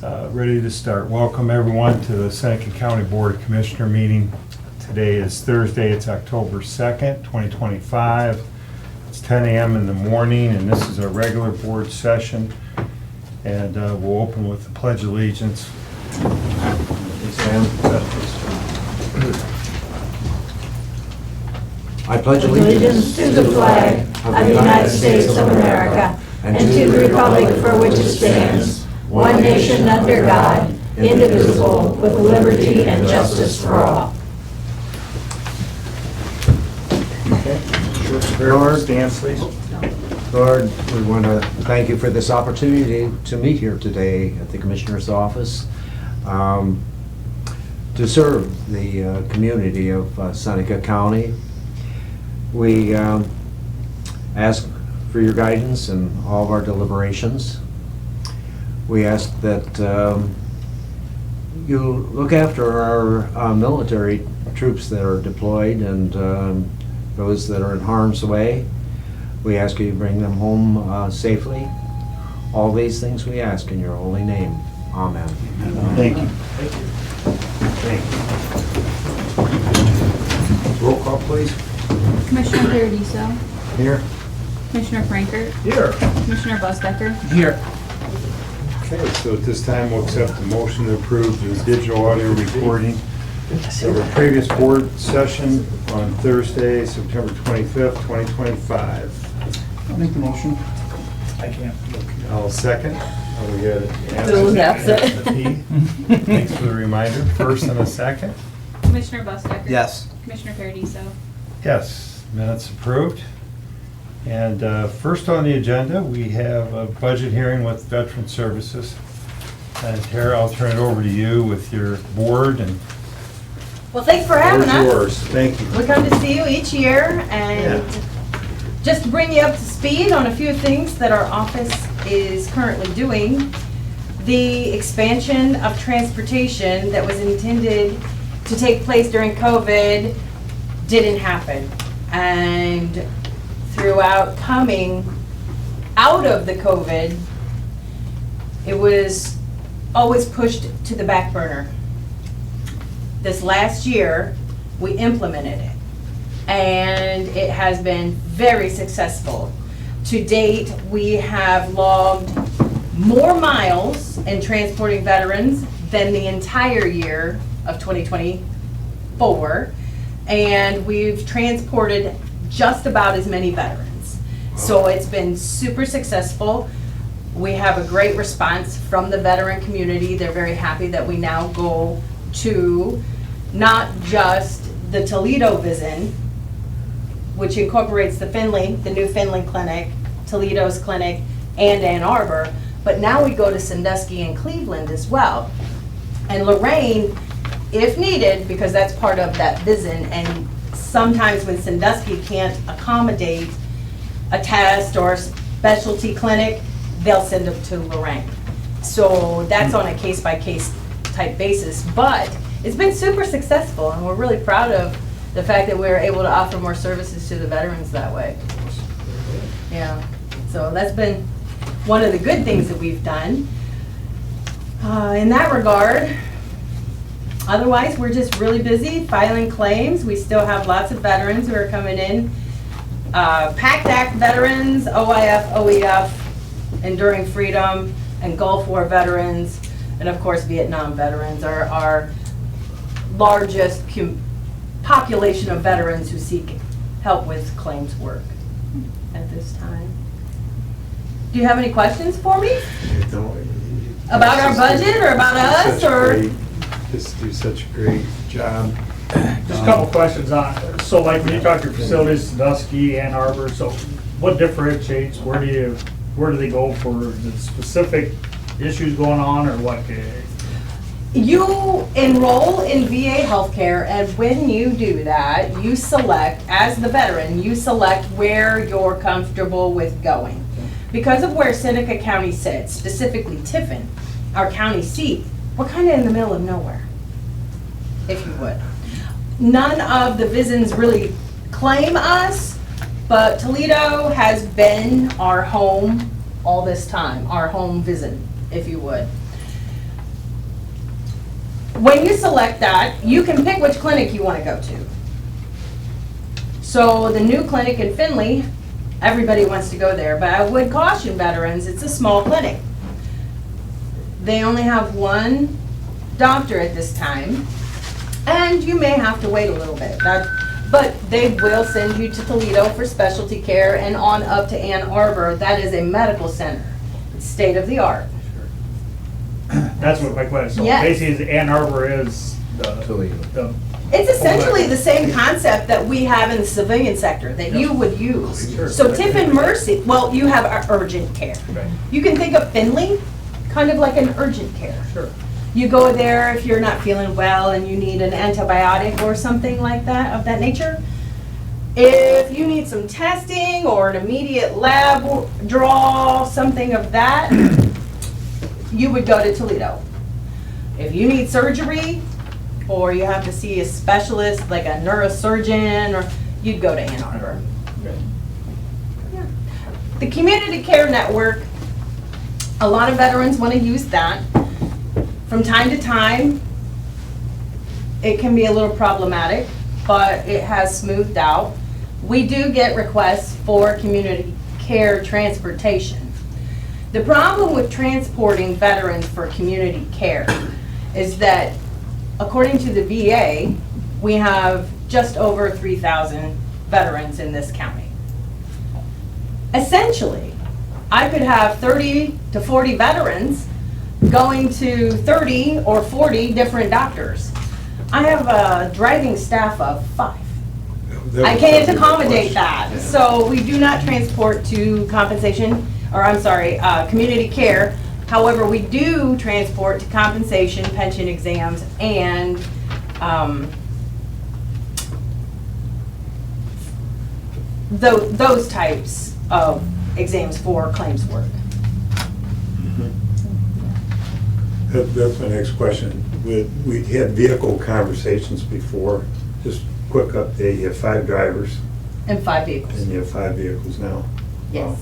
Ready to start. Welcome everyone to the Seneca County Board of Commissioner meeting. Today is Thursday, it's October 2nd, 2025. It's 10 a.m. in the morning and this is our regular board session. And we'll open with the Pledge of Allegiance. I pledge allegiance to the flag of the United States of America and to the republic for which it stands, one nation under God, indivisible, with liberty and justice for all. Lord, stand please. Lord, we want to thank you for this opportunity to meet here today at the Commissioner's office to serve the community of Seneca County. We ask for your guidance in all of our deliberations. We ask that you look after our military troops that are deployed and those that are in harm's way. We ask you to bring them home safely. All these things we ask in your holy name. Amen. Thank you. Thank you. Roll call please. Commissioner Paradiso, Here. Commissioner Frankert, Here. Commissioner Busbecker, Here. Okay, so at this time we'll accept the motion to approve the digital audio recording of our previous board session on Thursday, September 25th, 2025. I'll make the motion. I can't. I'll second. Oh, we got it. Bill is absent. Thanks for the reminder. First and a second. Commissioner Busbecker. Yes. Commissioner Paradiso. Yes, minutes approved. And first on the agenda, we have a budget hearing with Veteran Services. And Tara, I'll turn it over to you with your board and Well, thanks for having where's us. yours. Thank you. We come to see you each year and just to bring you up to speed on a few things that our office is currently doing. The expansion of transportation that was intended to take place during COVID didn't happen. And throughout coming out of the COVID, it was always pushed to the back burner. This last year, we implemented it, and it has been very successful. To date, we have logged more miles in transporting veterans than the entire year of 2024, and we've transported just about as many veterans. So it's been super successful. We have a great response from the veteran community. They're very happy that we now go to not just the Toledo VISN, which incorporates the new Finley Clinic, Toledo's clinic, and Ann Arbor, but now we go to Sandusky and Cleveland as well. And Lorraine, if needed, because that's part of that VISN, and sometimes when Sandusky can't accommodate a test or a specialty clinic, they'll send them to Lorraine. So that's on a case-by-case type basis, but it's been super successful, and we're really proud of the fact that we're able to offer more services to the veterans that way. Yeah, so that's been one of the good things that we've done. In that regard, otherwise, we're just really busy filing claims. We still have lots of veterans who are coming in. PACT Act veterans, OIF, OEF, Enduring Freedom, and Gulf War veterans, and of course Vietnam veterans are our largest population of veterans who seek help with claims work at this time. Do you have any questions for me? About our budget or about us or? Just do such a great job. Just a couple questions on, so like when you talk your facilities, Sandusky, Ann Arbor, so what differentiates, where do they go for the specific issues going on or what? You enroll in VA healthcare, and when you do that, you select, as the veteran, you select where you're comfortable with going. Because of where Seneca County sits, specifically Tiffin, our county seat, we're kind of in the middle of nowhere, if you would. None of the VISNs really claim us, but Toledo has been our home all this time, our home VISN, if you would. when you select that, you can pick which clinic you want to go to. So the new clinic in Findlay, everybody wants to go there, but I would caution veterans, it's a small clinic. They only have one doctor at this time, and you may have to wait a little bit. But they will send you to Toledo for specialty care and on up to Ann Arbor. That is a medical center. It's state of the art. That's what my question, so Yes. basically Ann Arbor is Toledo. the, It's essentially the same concept that we have in the civilian sector that you would use. Sure. So Tiffin Mercy, well, you have urgent care. right, You can think of Findlay, kind of like an urgent care. sure. You go there if you're not feeling well and you need an antibiotic or something like that, of that nature. If you need some testing or an immediate lab draw, something of that, you would go to Toledo. If you need surgery, or you have to see a specialist, like a neurosurgeon, or you'd go to Ann Arbor. Yeah. The Community Care Network, a lot of veterans want to use that. From time to time, it can be a little problematic, but it has smoothed out. We do get requests for community care transportation. The problem with transporting veterans for community care is that, according to the VA, we have just over 3,000 veterans in this county. Essentially, I could have 30 to 40 veterans going to 30 or 40 different doctors. I have a driving staff of 5. I can't accommodate that. So we do not transport to compensation, or I'm sorry, community care. However, we do transport to compensation, pension exams, and those types of exams for claims work. That's my next question. We had vehicle conversations before. Just quick update, you have 5 drivers And 5 vehicles. and you have 5 vehicles now. Yes.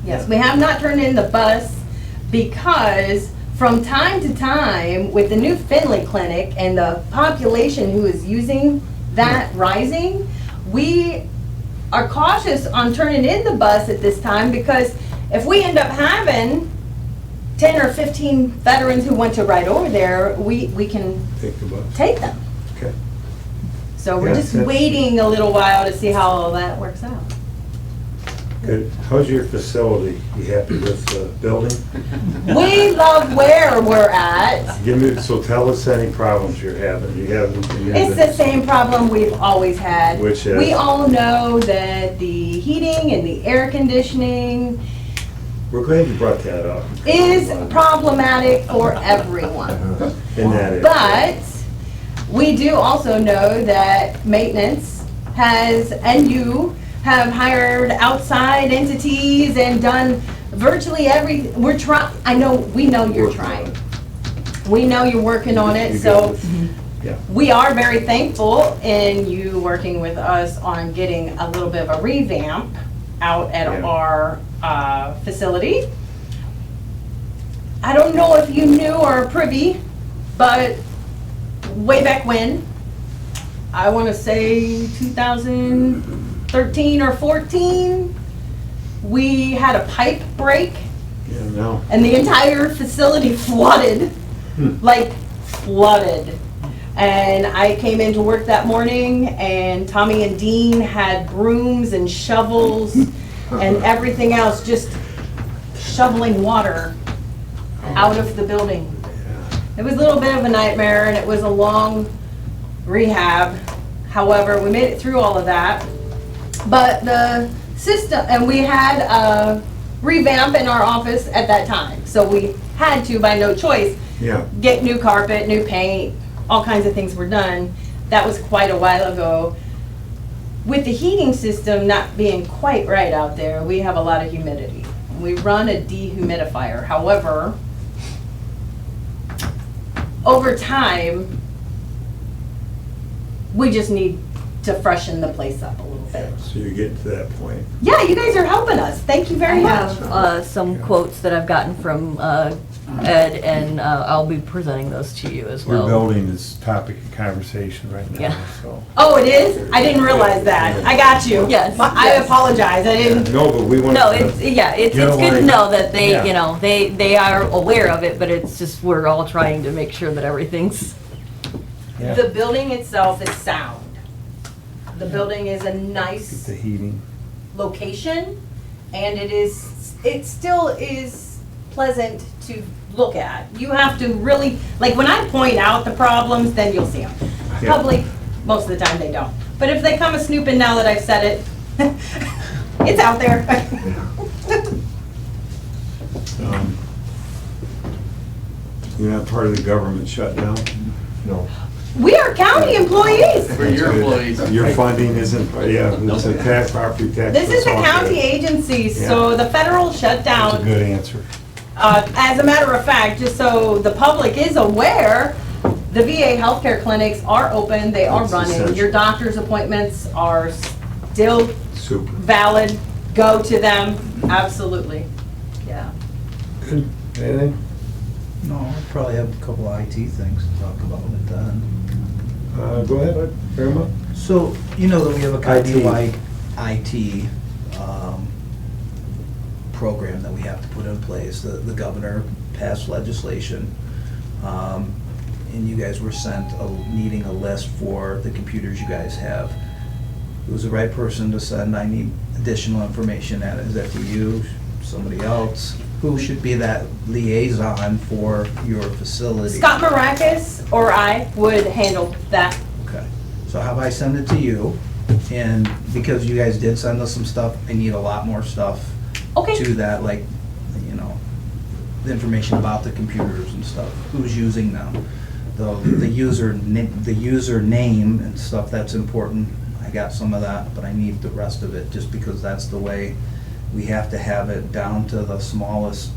Yes, we have not turned in the bus because from time to time, with the new Findlay Clinic and the population who is using that rising, we are cautious on turning in the bus at this time, because if we end up having 10 or 15 veterans who want to ride over there, we can Take the bus. take them. Okay. So we're Yeah, just that's- waiting a little while to see how all that works out. Good. How's your facility? You happy with the building? We love where we're at. So tell us any problems you're having. You have. It's the same problem we've always had. Which is? We all know that the heating and the air conditioning We're glad you brought that up. is problematic for everyone. In that area. But we do also know that maintenance has, and you have hired outside entities and done virtually we know you're trying. We know you're working on it, so Yeah. we are very thankful in you working with us on getting a little bit of a revamp out at Yeah. our facility. I don't know if you knew or are privy, but way back when, I want to say 2013 or 14, we had a pipe break Yeah, no. and the entire facility flooded, like flooded. And I came into work that morning and Tommy and Dean had brooms and shovels and everything else, just shoveling water out of the building. It was a little bit of a nightmare and it was a long rehab. However, we made it through all of that. But the system, and we had a revamp in our office at that time. So we had to, by no choice, Yeah. get new carpet, new paint, all kinds of things were done. That was quite a while ago. With the heating system not being quite right out there, we have a lot of humidity. We run a dehumidifier. However, over time, we just need to freshen the place up a little bit. So you're getting to that point. Yeah, you guys are helping us. Thank you I very much. have some quotes that I've gotten from Ed, and I'll be presenting those to you as Your well. building is topic of conversation right now, Yeah. so. Oh, it is? I didn't realize that. I got you. Yes, I yes. apologize, I didn't. No, but we want No, to. it's, yeah, it's Get good to away. know that they, Yeah. you know, they are aware of it, but it's just, we're all trying to make sure that everything's, Yeah. The building itself is sound. The building is a Get nice the heating. location, and it still is pleasant to look at. You have to really, like, when I point out the problems, then you'll see them. Yeah. Public, most of the time they don't. But if they come a snooping now that I've said it, it's out there. You're not part of the government shutdown? No. We are county employees. For your employees. Your funding isn't, yeah, it's a tax, property tax. This is a that's all county good. agency, so the federal That's a shutdown, good answer. as a matter of fact, just so the public is aware, the VA healthcare clinics are open, they are That's running. essential. Your doctor's appointments are still Super. valid, go to them, absolutely. Yeah. Good. Anything? No, I'll probably have a couple of IT things to talk about with that. Go ahead, bud. Bring 'em up. So, you know that we have a IT. countywide IT program that we have to put in place. The governor passed legislation, and you guys were sent needing a list for the computers you guys have. Who's the right person to send? I need additional information at. Is that to you, somebody else? Who should be that liaison for your facility? Scott Marakis or I would handle that. Okay, so how about I send it to you, and because you guys did send us some stuff, I need a lot more stuff Okay. to that, like, you know, the information about the computers and stuff, who's using them, the username and stuff, that's important. I got some of that, but I need the rest of it, just because that's the way we have to have it down to the smallest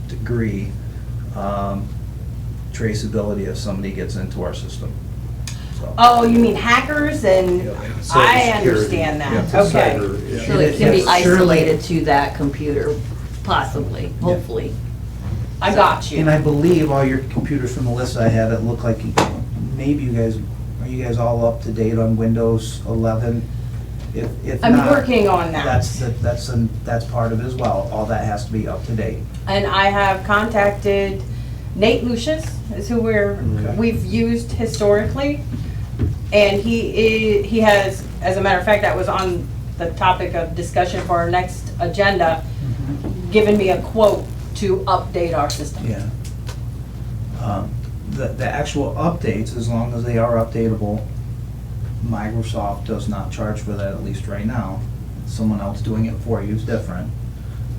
degree, traceability if somebody gets into our system, so. Oh, you mean hackers and, Yeah. I Cybersecurity. understand Yeah, that, it's a okay. cyber issue. so it can be Yes, surely. isolated to that computer, possibly, hopefully. I got you. And I believe all your computers from the list I had, it looked like maybe are you guys all up to date on Windows 11? If I'm not, working on that. That's part of it as well. All that has to be up to date. And I have contacted Nate Lucius, is who Okay. we've used historically. And he has, as a matter of fact, that was on the topic of discussion for our next agenda, given me a quote to update our system. Yeah. The actual updates, as long as they are updatable, Microsoft does not charge for that, at least right now. Someone else doing it for you is different.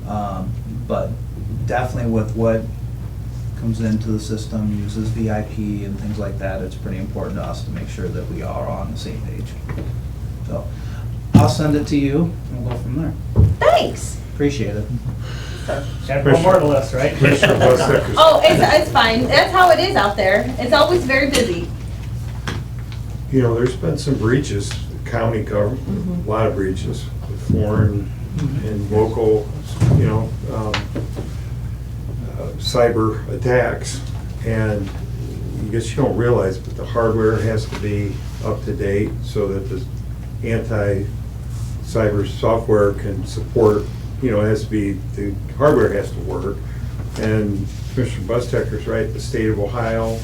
But definitely with what comes into the system, uses VIP and things like that, it's pretty important to us to make sure that we are on the same page. So I'll send it to you, and we'll go from there. Thanks. Appreciate it. And one more to the list, right? Commissioner Bustecker. Oh, it's fine. That's how it is out there. It's always very busy. You know, there's been some breaches, county government, a lot of breaches with foreign and local, you know, cyber attacks. And I guess you don't realize, but the hardware has to be up to date so that the anti-cyber software can support, you know, it has to be, the hardware has to work. And Commissioner Bustecker's right, the state of Ohio,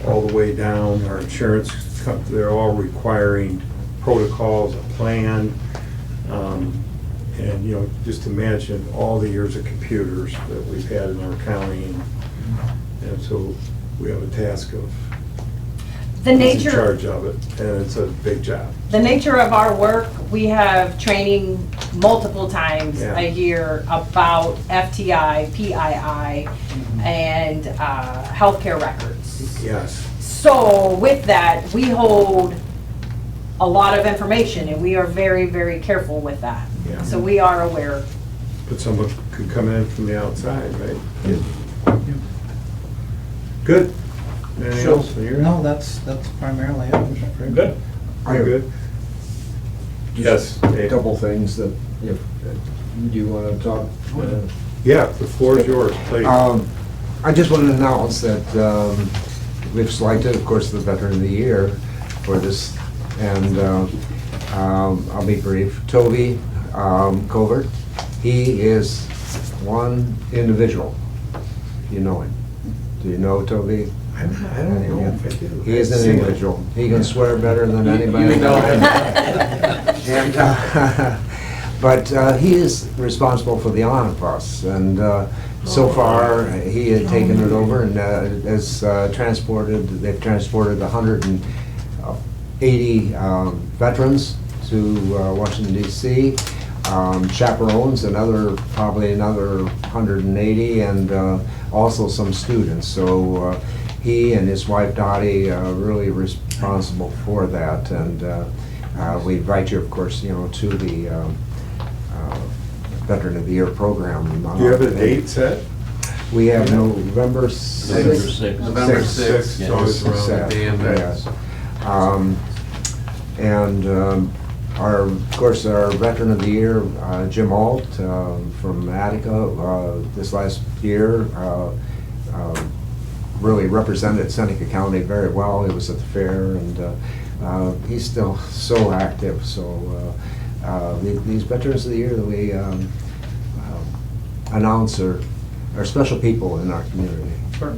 all the way down, our insurance company, they're all requiring protocols, a plan. And, you know, just imagine all the years of computers that we've had in our county. And so we have a task of The who's in nature, charge of it, and it's a big job. the nature of our work, we have training multiple times Yeah. a year about FTI, PII, and healthcare records. Yes. So with that, we hold a lot of information, and we are very, very careful with that. Yeah. So we are aware. But someone could come in from the outside, right? Good. Anything else? on your end? No, that's primarily it. Good. You're good? Yes. A Dave. couple things that, if, do you want to talk? Yeah, the floor is yours, please. I just want to announce that we've selected, of course, the Veteran of the Year for this, and I'll be brief. Toby Covert, he is one individual. You know him. Do you know Toby? I don't know if I do. He is an individual. He can swear better than anybody. You know him. And, but he is responsible for the omnibus, and so far, he had taken it over and has transported, they've transported 180 veterans to Washington DC, chaperones, probably another 180, and also some students. So he and his wife Dottie are really responsible for that, and we invite you, of course, to the Veteran of the Year program. Do you have a date set? We have November 6th. November 6th, It's always around the day of Yes. And of course, our Veteran of the Year, Jim Alt from Attica, this last year, really represented Seneca County very well. He was at the fair, and he's still so active. So these Veterans of the Year that we announce are special people in our community. Sure.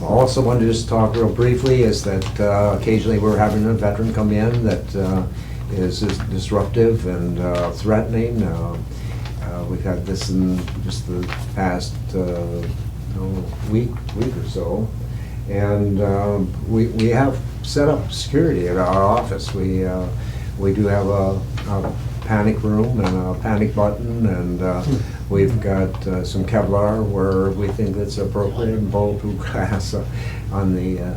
Also wanted to just talk real briefly is that occasionally we're having a veteran come in that is disruptive and threatening. We've had this in just the past week or so. And we have set up security at our office. We do have a panic room and a panic button, and we've got some Kevlar where we think it's appropriate, and bulletproof glass on the on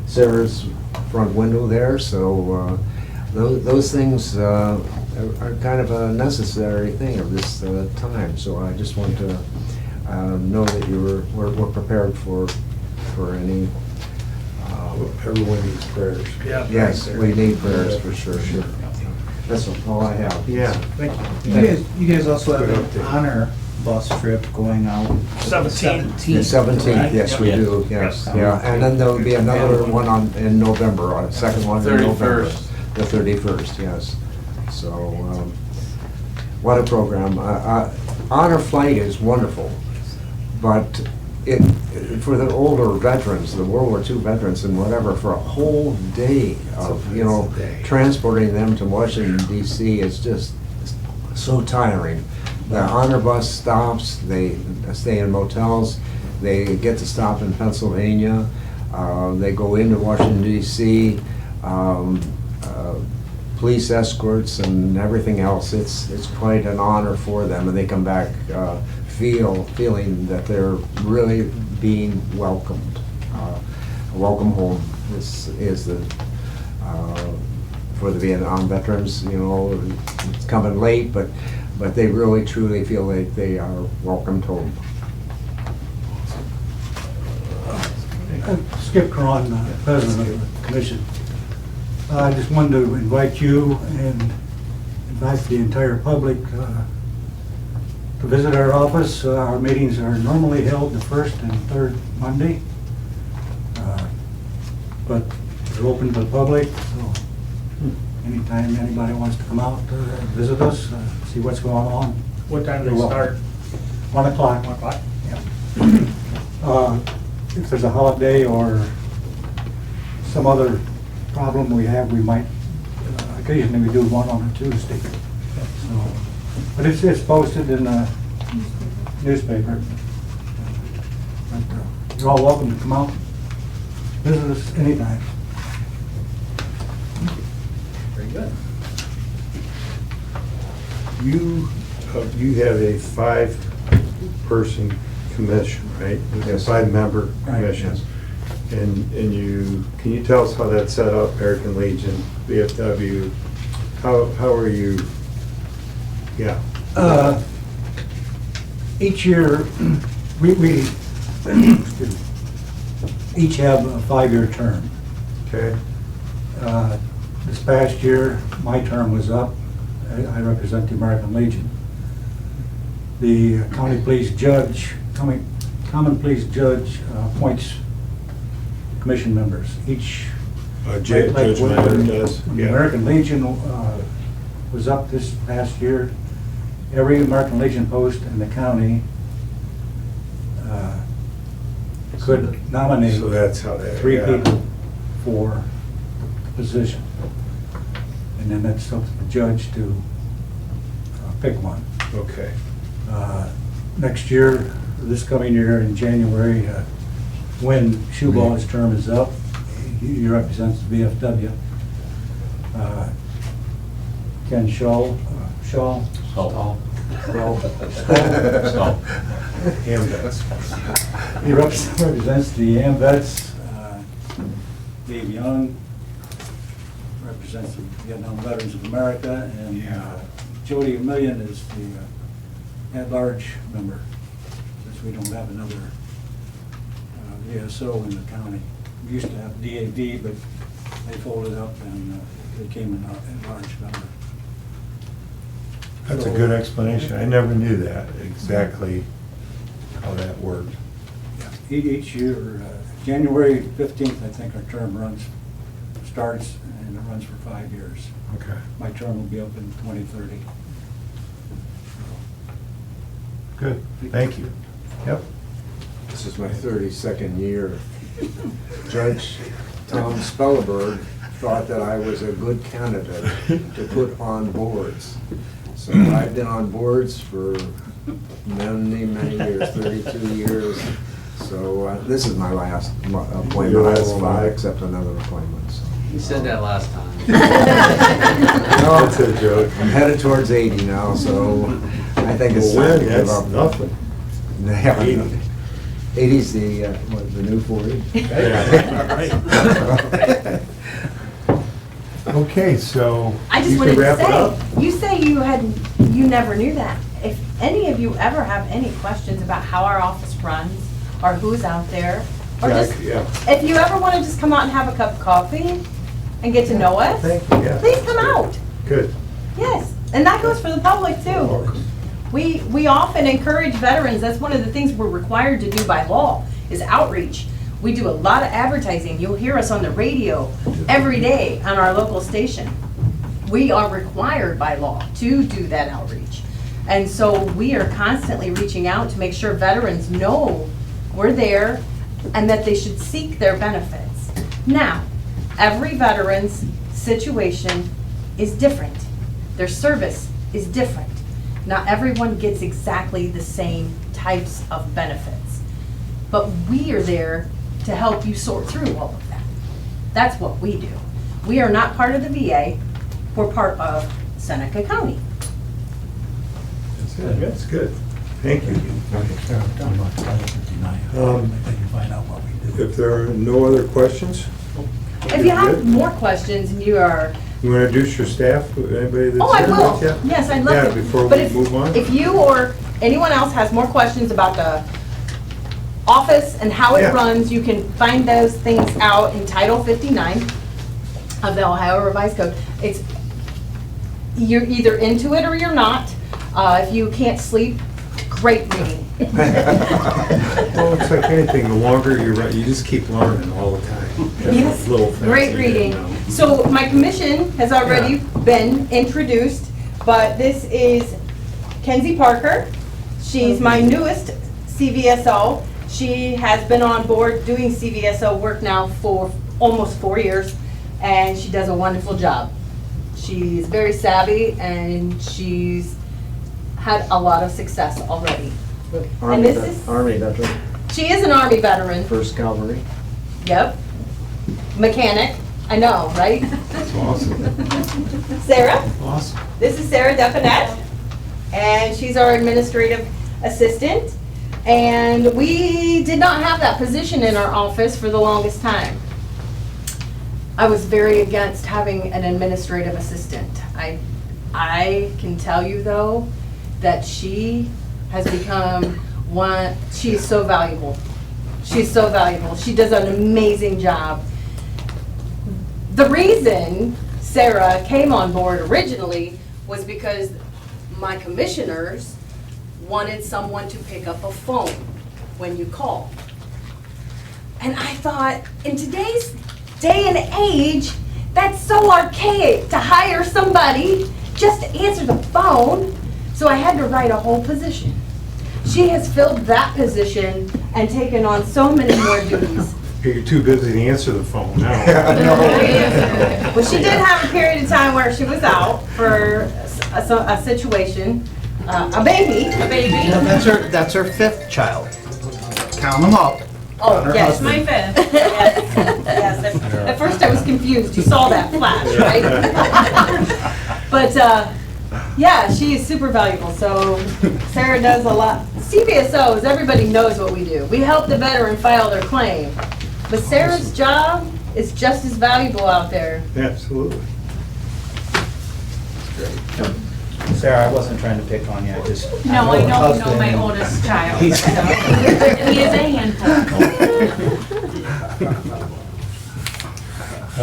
Sarah's front window there. So those things are kind of a necessary thing of this time. So I just want to know that we're prepared for any. Everyone needs prayers. Yeah. Yes, we need prayers for sure. That's all I have. Yeah. Thank you. You guys also have Good an update. honor bus trip going out. 17th. The 17th, yes, we do, yes, yeah. And then there'll be another one in November, a second one in November. 31st. The 31st, yes. So, what a program. Honor Flight is wonderful, but for the older veterans, the World War II veterans and whatever, for a whole day of, transporting them to Washington DC is just so tiring. The honor bus stops, they stay in motels, they get to stop in Pennsylvania, they go into Washington DC, police escorts and everything else. It's quite an honor for them, and they come back feeling that they're really being welcomed. A welcome home is the for the Vietnam veterans. It's coming late, but they really truly feel like they are welcomed home. Skip Cron, President of the Commission. I just wanted to invite you and invite the entire public to visit our office. Our meetings are normally held the first and third Monday, but they're open to the public, so anytime anybody wants to come out, visit us, see what's going on. What time do You're they welcome. start? 1 o'clock. 1 o'clock? If there's a holiday or some other problem we have, we might, occasionally we do one on a Tuesday. So, but it's posted in the newspaper. But you're all welcome to come out, visit us anytime. Very good. You have a 5-person commission, right? With a Yes. 5-member Right, commission. yes. And can you tell us how that's set up, American Legion, VFW? How are you? Yeah. Each year, we each have a 5-year term. Okay. This past year, my term was up. I represent the American Legion. The county police judge Common Pleas Judge appoints commission members. Each, Judge like when Meyer the does. Yeah. American Legion was up this past year. Every American Legion post in the county could nominate So that's how that. 3 yeah. people for the position. And then that's up to the judge to pick one. Okay. Next year, this coming year in January, when Schuball's term is up, he represents the VFW. Ken Shaw. He represents the AMVETS. Dave Young represents the Vietnam Veterans of America, and Jody Million is the at-large member, since we don't have another VSO in the county. We used to have DAV, but they folded up and became an at-large member. That's a good explanation. I never knew that, exactly how that worked. Each year, January 15th, I think our term starts, and it runs for 5 years. Okay. My term will be up in 2030. Good, thank you. Yep. This is my 32nd year. Judge Tom Spelleberg thought that I was a good candidate to put on boards. So I've been on boards for many, many years, 32 years. So this is my last appointment. I will not accept another appointment. So. You said that last time. No, That's a joke. I'm headed towards 80 now, so I think it's Well, time to when? give That's up. nothing. Yeah, 80. 80's the new 40. Okay, so. I just you wanted can to wrap it up? say, you say you never knew that. If any of you ever have any questions about how our office runs, or who's out there, or Yeah, just, yeah. if you ever want to just come out and have a cup of coffee and get to know us, Thank you, yeah. please come out. Good. Yes, and that goes for the public too. We often encourage veterans, that's one of the things we're required to do by law, is outreach. We do a lot of advertising. You'll hear us on the radio every day on our local station. We are required by law to do that outreach. And so we are constantly reaching out to make sure veterans know we're there and that they should seek their benefits. Now, every veteran's situation is different. Their service is different. Not everyone gets exactly the same types of benefits. But we are there to help you sort through all of that. That's what we do. We are not part of the VA, we're part of Seneca County. That's it. That's good. Thank you. If there are no other questions, If you have more questions and you are, you want to introduce your staff, anybody that's oh, I here will. with you? Yes, I'd love to. Yeah, before But we move on. If you or anyone else has more questions about the office and how it Yeah. runs, you can find those things out in Title 59 of the Ohio Revised Code. You're either into it or you're not. If you can't sleep, great reading. Well, it's like anything, the longer you're, you just keep learning all the time. Yes, Little things great you didn't reading. know. So my commission has already been introduced, but this is Kenzie Parker. She's my newest CVSO. She has been on board doing CVSO work now for almost 4 years, and she does a wonderful job. She's very savvy, and she's had a lot of success already. Army, this is- Army veteran, She is an Army veteran. 1st Cavalry. Yep. Mechanic. I know, right? That's awesome. Sarah? Awesome. This is Sarah Definette, and she's our administrative assistant. And we did not have that position in our office for the longest time. I was very against having an administrative assistant. I can tell you though, that she has become she is so valuable. She's so valuable. She does an amazing job. The reason Sarah came on board originally was because my commissioners wanted someone to pick up a phone when you call. And I thought, in today's day and age, that's so archaic to hire somebody just to answer the phone. So I had to write a whole position. She has filled that position and taken on so many more duties. You're too busy to answer the phone now. Well, she did have a period of time where she was out for a situation, a baby. That's her fifth child. Count them up. Oh, Her yes, husband. my fifth. Yes. At first I was confused. You saw that flash, right? But, yeah, she is super valuable. So Sarah does a lot. CVSOs, everybody knows what we do. We help the veteran file their claim. But Sarah's job is just as valuable out there. Absolutely. Sarah, I wasn't trying to pick on you, I just. No, I her don't know my husband- oldest child. He's- He is a handful.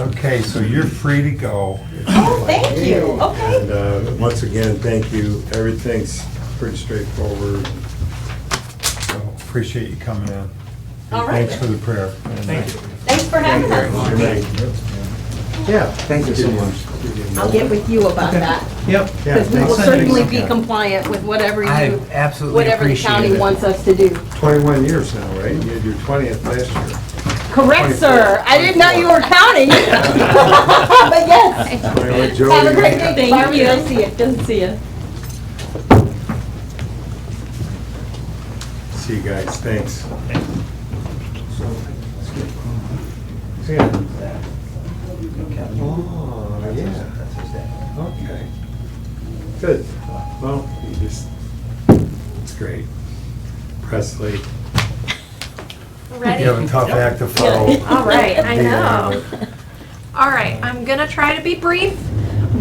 Okay, so you're free to go. Oh, thank you. Okay. And once again, thank you. Everything's pretty straightforward. So, appreciate you coming in. All right. Thanks for the prayer. Thank you. Thanks for having us. Yeah, thank you so much. I'll get with you about that. Yep. Because we will certainly be compliant with whatever I you, absolutely whatever the appreciate county it. wants us to do. 21 years now, right? You had your 20th last year. Correct, sir. I didn't know you were counting. But yes. Have a great day. Thank Barbie, you. I'll see you. Doesn't see you. See you guys, thanks. Oh, yeah. That's his dad. Okay. Good. Well, it's great. Presley, Ready? you have a tough act to follow. All right, I Yeah. know. All right, I'm gonna try to be brief,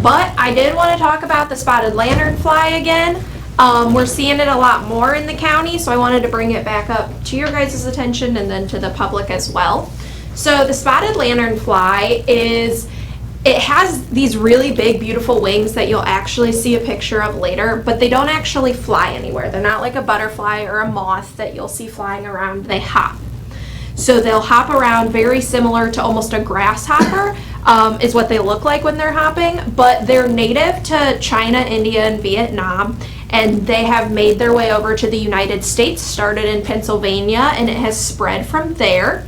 but I did want to talk about the spotted lanternfly again. We're seeing it a lot more in the county, so I wanted to bring it back up to your guys' attention and then to the public as well. So the spotted lanternfly it has these really big, beautiful wings that you'll actually see a picture of later, but they don't actually fly anywhere. They're not like a butterfly or a moth that you'll see flying around. They hop. So they'll hop around very similar to almost a grasshopper, is what they look like when they're hopping, but they're native to China, India, and Vietnam, and they have made their way over to the United States, started in Pennsylvania, and it has spread from there.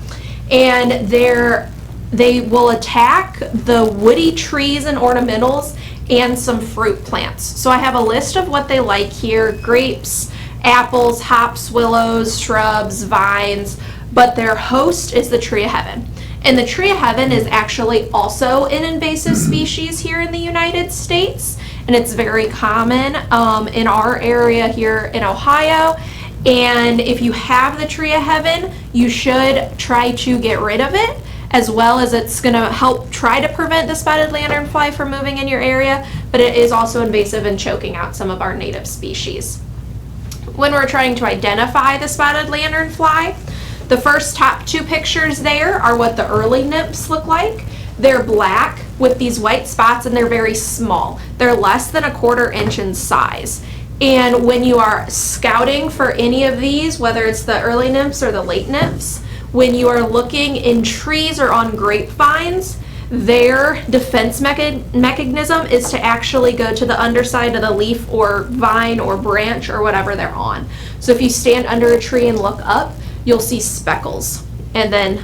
And they will attack the woody trees and ornamentals and some fruit plants. So I have a list of what they like here: grapes, apples, hops, willows, shrubs, vines, but their host is the tree of heaven. And the tree of heaven is actually also an invasive species here in the United States, and it's very common in our area here in Ohio. And if you have the tree of heaven, you should try to get rid of it, as well as it's going to help try to prevent the spotted lanternfly from moving in your area, but it is also invasive and choking out some of our native species. When we're trying to identify the spotted lanternfly, the first top two pictures there are what the early nymphs look like. They're black with these white spots and they're very small. They're less than 1/4 inch in size. And when you are scouting for any of these, whether it's the early nymphs or the late nymphs, when you are looking in trees or on grapevines, their defense mechanism is to actually go to the underside of the leaf or vine or branch or whatever they're on. So if you stand under a tree and look up, you'll see speckles. And then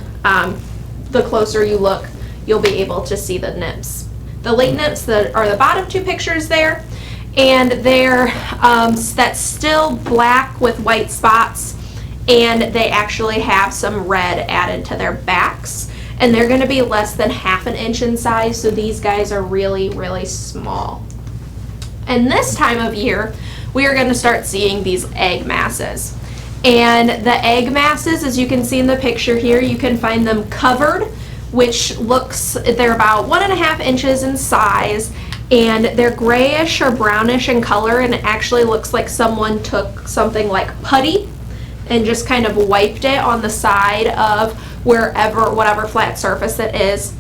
the closer you look, you'll be able to see the nymphs. The late nymphs that are the bottom two pictures there, and they're that's still black with white spots, and they actually have some red added to their backs, and they're going to be less than 1/2 inch in size, so these guys are really, really small. And this time of year, we are going to start seeing these egg masses. And the egg masses, as you can see in the picture here, you can find them covered, which they're about 1.5 inches in size, and they're grayish or brownish in color, and it actually looks like someone took something like putty and just kind of wiped it on the side of whatever flat surface it is.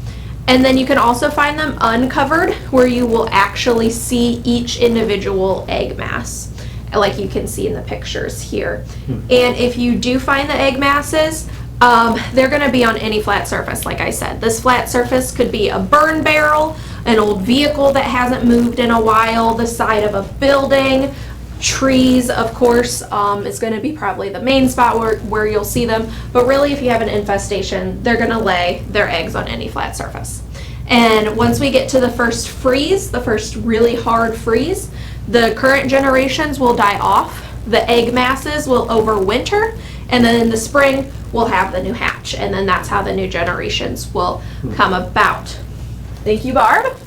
And then you can also find them uncovered, where you will actually see each individual egg mass. like you can see in the pictures here. And if you do find the egg masses, they're going to be on any flat surface, like I said. This flat surface could be a burn barrel, an old vehicle that hasn't moved in a while, the side of a building, trees, of course, is going to be probably the main spot where you'll see them. But really, if you have an infestation, they're going to lay their eggs on any flat surface. And once we get to the first freeze, the first really hard freeze, the current generations will die off. The egg masses will overwinter, and then in the spring, we'll have the new hatch. And then that's how the new generations will come about. Thank you, Barb.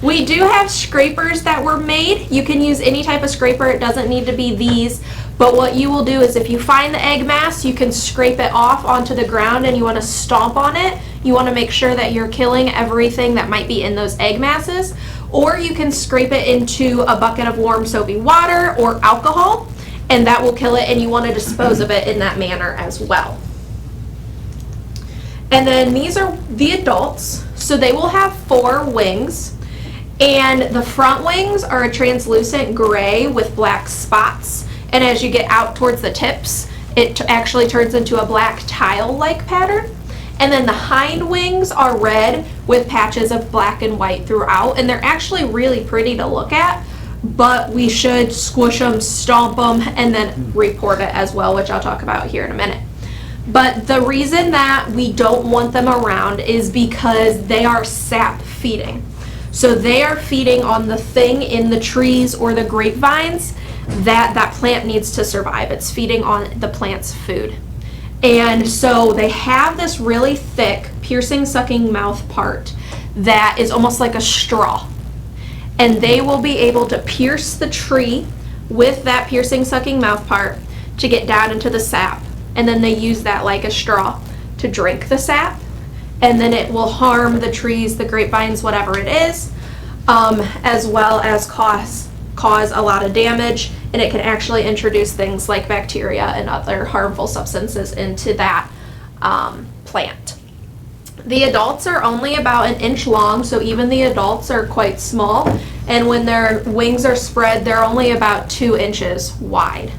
We do have scrapers that were made. You can use any type of scraper. It doesn't need to be these. But what you will do is if you find the egg mass, you can scrape it off onto the ground and you want to stomp on it. You want to make sure that you're killing everything that might be in those egg masses. Or you can scrape it into a bucket of warm soapy water or alcohol, and that will kill it, and you want to dispose of it in that manner as well. And then these are the adults. So they will have 4 wings, and the front wings are a translucent gray with black spots. And as you get out towards the tips, it actually turns into a black tile-like pattern. And then the hind wings are red with patches of black and white throughout, and they're actually really pretty to look at, but we should squish them, stomp them, and then report it as well, which I'll talk about here in a minute. But the reason that we don't want them around is because they are sap feeding. So they are feeding on the thing in the trees or the grapevines that plant needs to survive. It's feeding on the plant's food. And so they have this really thick, piercing, sucking mouth part that is almost like a straw. And they will be able to pierce the tree with that piercing, sucking mouth part to get down into the sap. And then they use that like a straw to drink the sap. And then it will harm the trees, the grapevines, whatever it is, as well as cause a lot of damage. And it can actually introduce things like bacteria and other harmful substances into that plant. The adults are only about 1 inch long, so even the adults are quite small. And when their wings are spread, they're only about 2 inches wide.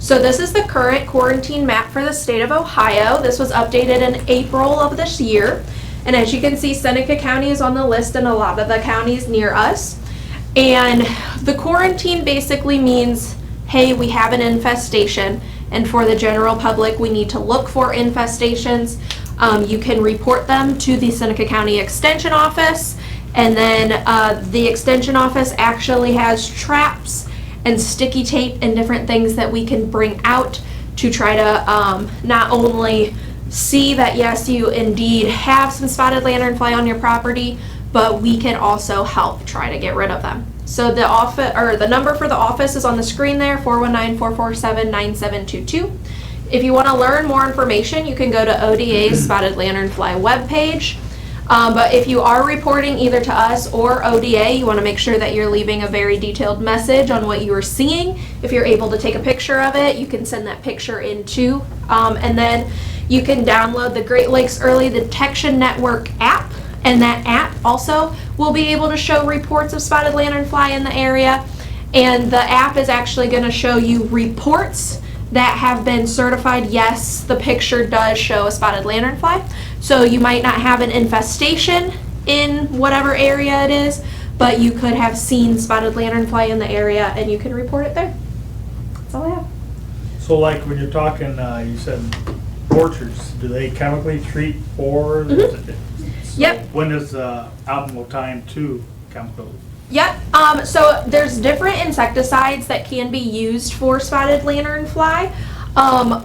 So this is the current quarantine map for the state of Ohio. This was updated in April of this year. And as you can see, Seneca County is on the list and a lot of the counties near us. And the quarantine basically means, hey, we have an infestation. And for the general public, we need to look for infestations. You can report them to the Seneca County Extension Office. And then the Extension Office actually has traps and sticky tape and different things that we can bring out to try to not only see that yes, you indeed have some spotted lanternfly on your property, but we can also help try to get rid of them. So the office, or the number for the office is on the screen there, 419-447-9722. If you want to learn more information, you can go to ODA's Spotted Lanternfly webpage. But if you are reporting either to us or ODA, you want to make sure that you're leaving a very detailed message on what you are seeing. If you're able to take a picture of it, you can send that picture in too. And then you can download the Great Lakes Early Detection Network app. And that app also will be able to show reports of spotted lanternfly in the area. And the app is actually going to show you reports that have been certified. Yes, the picture does show a spotted lanternfly. So you might not have an infestation in whatever area it is, but you could have seen spotted lanternfly in the area and you can report it there. That's all I have. So like when you're talking, you said orchards, do they chemically treat for? Yep. When does optimal time to chemical? Yep. So there's different insecticides that can be used for spotted lanternfly.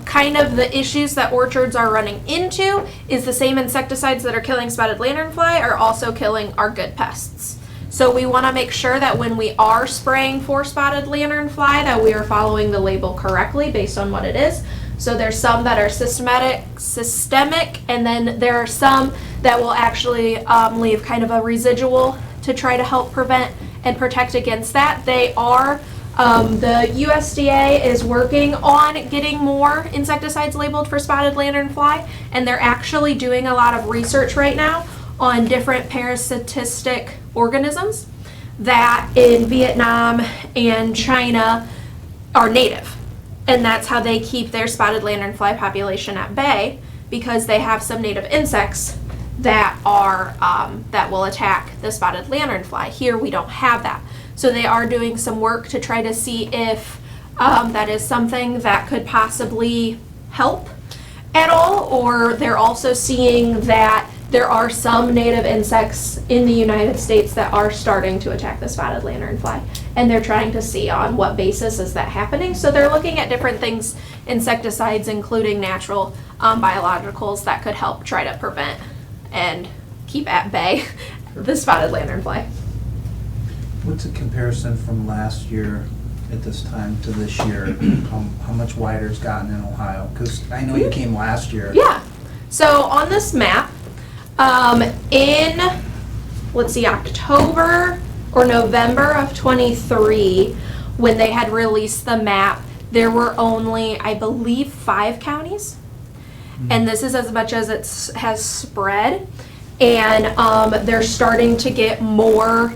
Kind of the issues that orchards are running into is the same insecticides that are killing spotted lanternfly are also killing our good pests. So we want to make sure that when we are spraying for spotted lanternfly that we are following the label correctly based on what it is. So there's some that are systemic, and then there are some that will actually leave kind of a residual to try to help prevent and protect against that. They are, the USDA is working on getting more insecticides labeled for spotted lanternfly, and they're actually doing a lot of research right now on different parasitic organisms that in Vietnam and China are native. And that's how they keep their spotted lanternfly population at bay, because they have some native insects that are, that will attack the spotted lanternfly. Here, we don't have that. So they are doing some work to try to see if that is something that could possibly help at all, or they're also seeing that there are some native insects in the United States that are starting to attack the spotted lanternfly, and they're trying to see on what basis is that happening. So they're looking at different things, insecticides, including natural biologicals that could help try to prevent and keep at bay the spotted lanternfly. What's a comparison from last year at this time to this year? How much wider it's gotten in Ohio? Because I know you came last year. Yeah. So on this map, in, let's see, October or November of 23, when they had released the map, there were only, I believe, 5 counties. And this is as much as it has spread. And they're starting to get more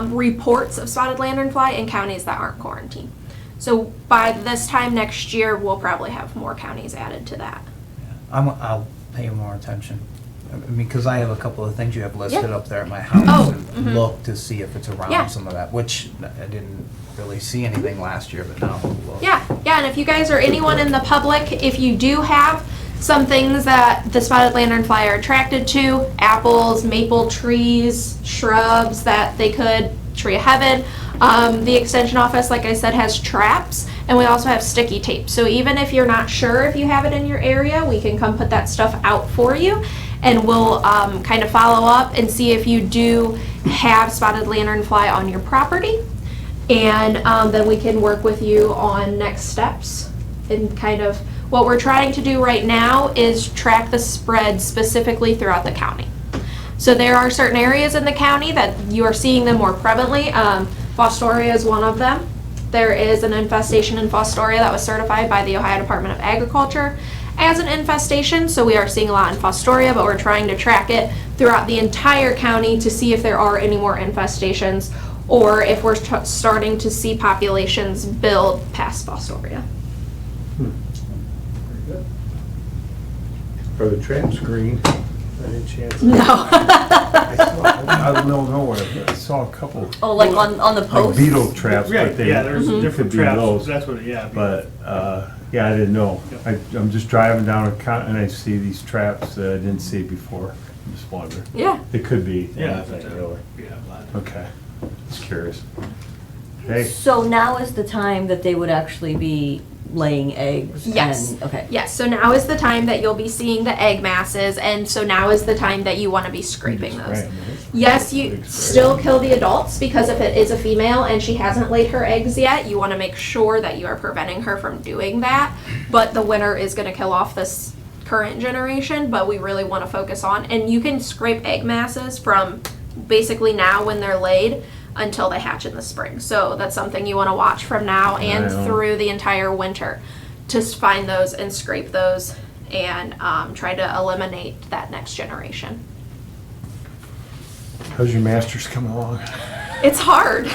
reports of spotted lanternfly in counties that aren't quarantined. So by this time next year, we'll probably have more counties added to that. I'll pay more attention. I mean, because I have a couple of things you have listed Yeah. up there at my house, Oh, and mhm. look to see if it's around Yeah. some of that, which I didn't really see anything last year, but now I'll look. Yeah, and if you guys or anyone in the public, if you do have some things that the spotted lanternfly are attracted to, apples, maple trees, shrubs that they could, tree of heaven, the extension office, like I said, has traps, and we also have sticky tape. So even if you're not sure if you have it in your area, we can come put that stuff out for you, and we'll kind of follow up and see if you do have spotted lanternfly on your property. And then we can work with you on next steps. And kind of what we're trying to do right now is track the spread specifically throughout the county. So there are certain areas in the county that you are seeing them more prevalently. Fostoria is one of them. There is an infestation in Fostoria that was certified by the Ohio Department of Agriculture as an infestation, so we are seeing a lot in Fostoria, but we're trying to track it throughout the entire county to see if there are any more infestations, or if we're starting to see populations build past Fostoria. Are the traps green? Any chance? No. I don't know where, but I saw a couple, Oh, like on the like post? beetle traps, Yeah, but they. yeah, there's could different be traps, those. that's what, yeah. But, yeah, I didn't know. I'm just driving down a and I see these traps that I didn't see before. I'm just wondering. Yeah. It could be Yeah, anything, really. Yeah, but- Okay, just curious. Hey, So now is the time that they would actually be laying eggs? Yes. and- Okay. Yes, so now is the time that you'll be seeing the egg masses, and so now is the time that you want to be scraping those. Right. Yes, you still kill the adults, because if it is a female and she hasn't laid her eggs yet, you want to make sure that you are preventing her from doing that. But the winter is going to kill off this current generation, but we really want to focus on, and you can scrape egg masses from basically now when they're laid until they hatch in the spring. So that's something you want to watch from now and Right on. through the entire winter to find those and scrape those and try to eliminate that next generation. how's your master's coming along? It's hard. Well,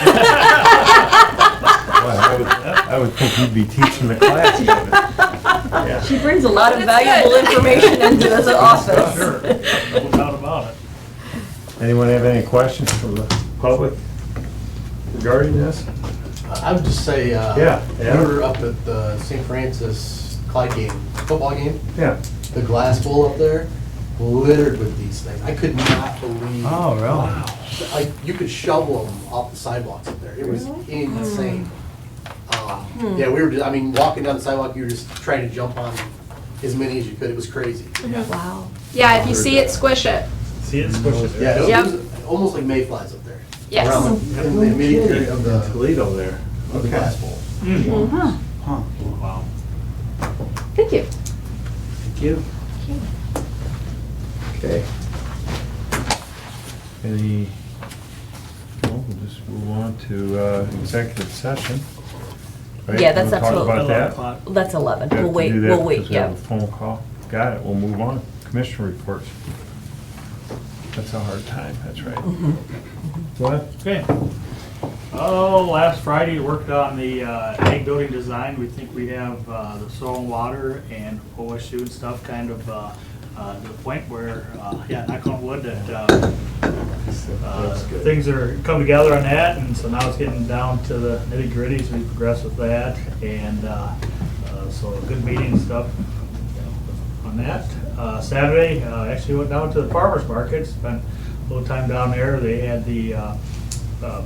I would think you'd be teaching the class. Yeah. She brings a lot of It's valuable good. information into this office. Sure, no doubt about it. Anyone have any questions from the public regarding this? I would just say, Yeah. we were up at the St. Francis Clyde game, football game, Yeah. the glass bowl up there, littered with these things. I could not believe. Oh, really? Like, you could shovel them off the sidewalks up there. It was insane. Yeah, we were, I mean, walking down the sidewalk, you were just trying to jump on as many as you could. It was crazy. Wow. Yeah, if you see it, squish it. See it, squish it. Yeah, it Yep. was almost like mayflies up there. Yes. Around the- in the immediate area of the Toledo there. glass bowl. Huh. Wow. Thank you. Thank you. Okay. Any, well, we'll just move on to executive session. Right? Yeah, that's Wanna talk absolutely- about 11 that? o'clock. That's 11. We have We'll to wait, do that we'll wait, because we have yeah. a phone call. Got it, we'll move on. Commissioner reports. That's a hard time, that's right. What? Okay. Oh, last Friday, worked on the ag building design. We think we have the soil and water and OSU and stuff kind of to the point where, yeah, knock on wood, that things are coming together on that. And so now it's getting down to the nitty gritty as we progress with that. And so a good meeting and stuff on that. Saturday, actually went down to the farmer's market, spent a little time down there. They had the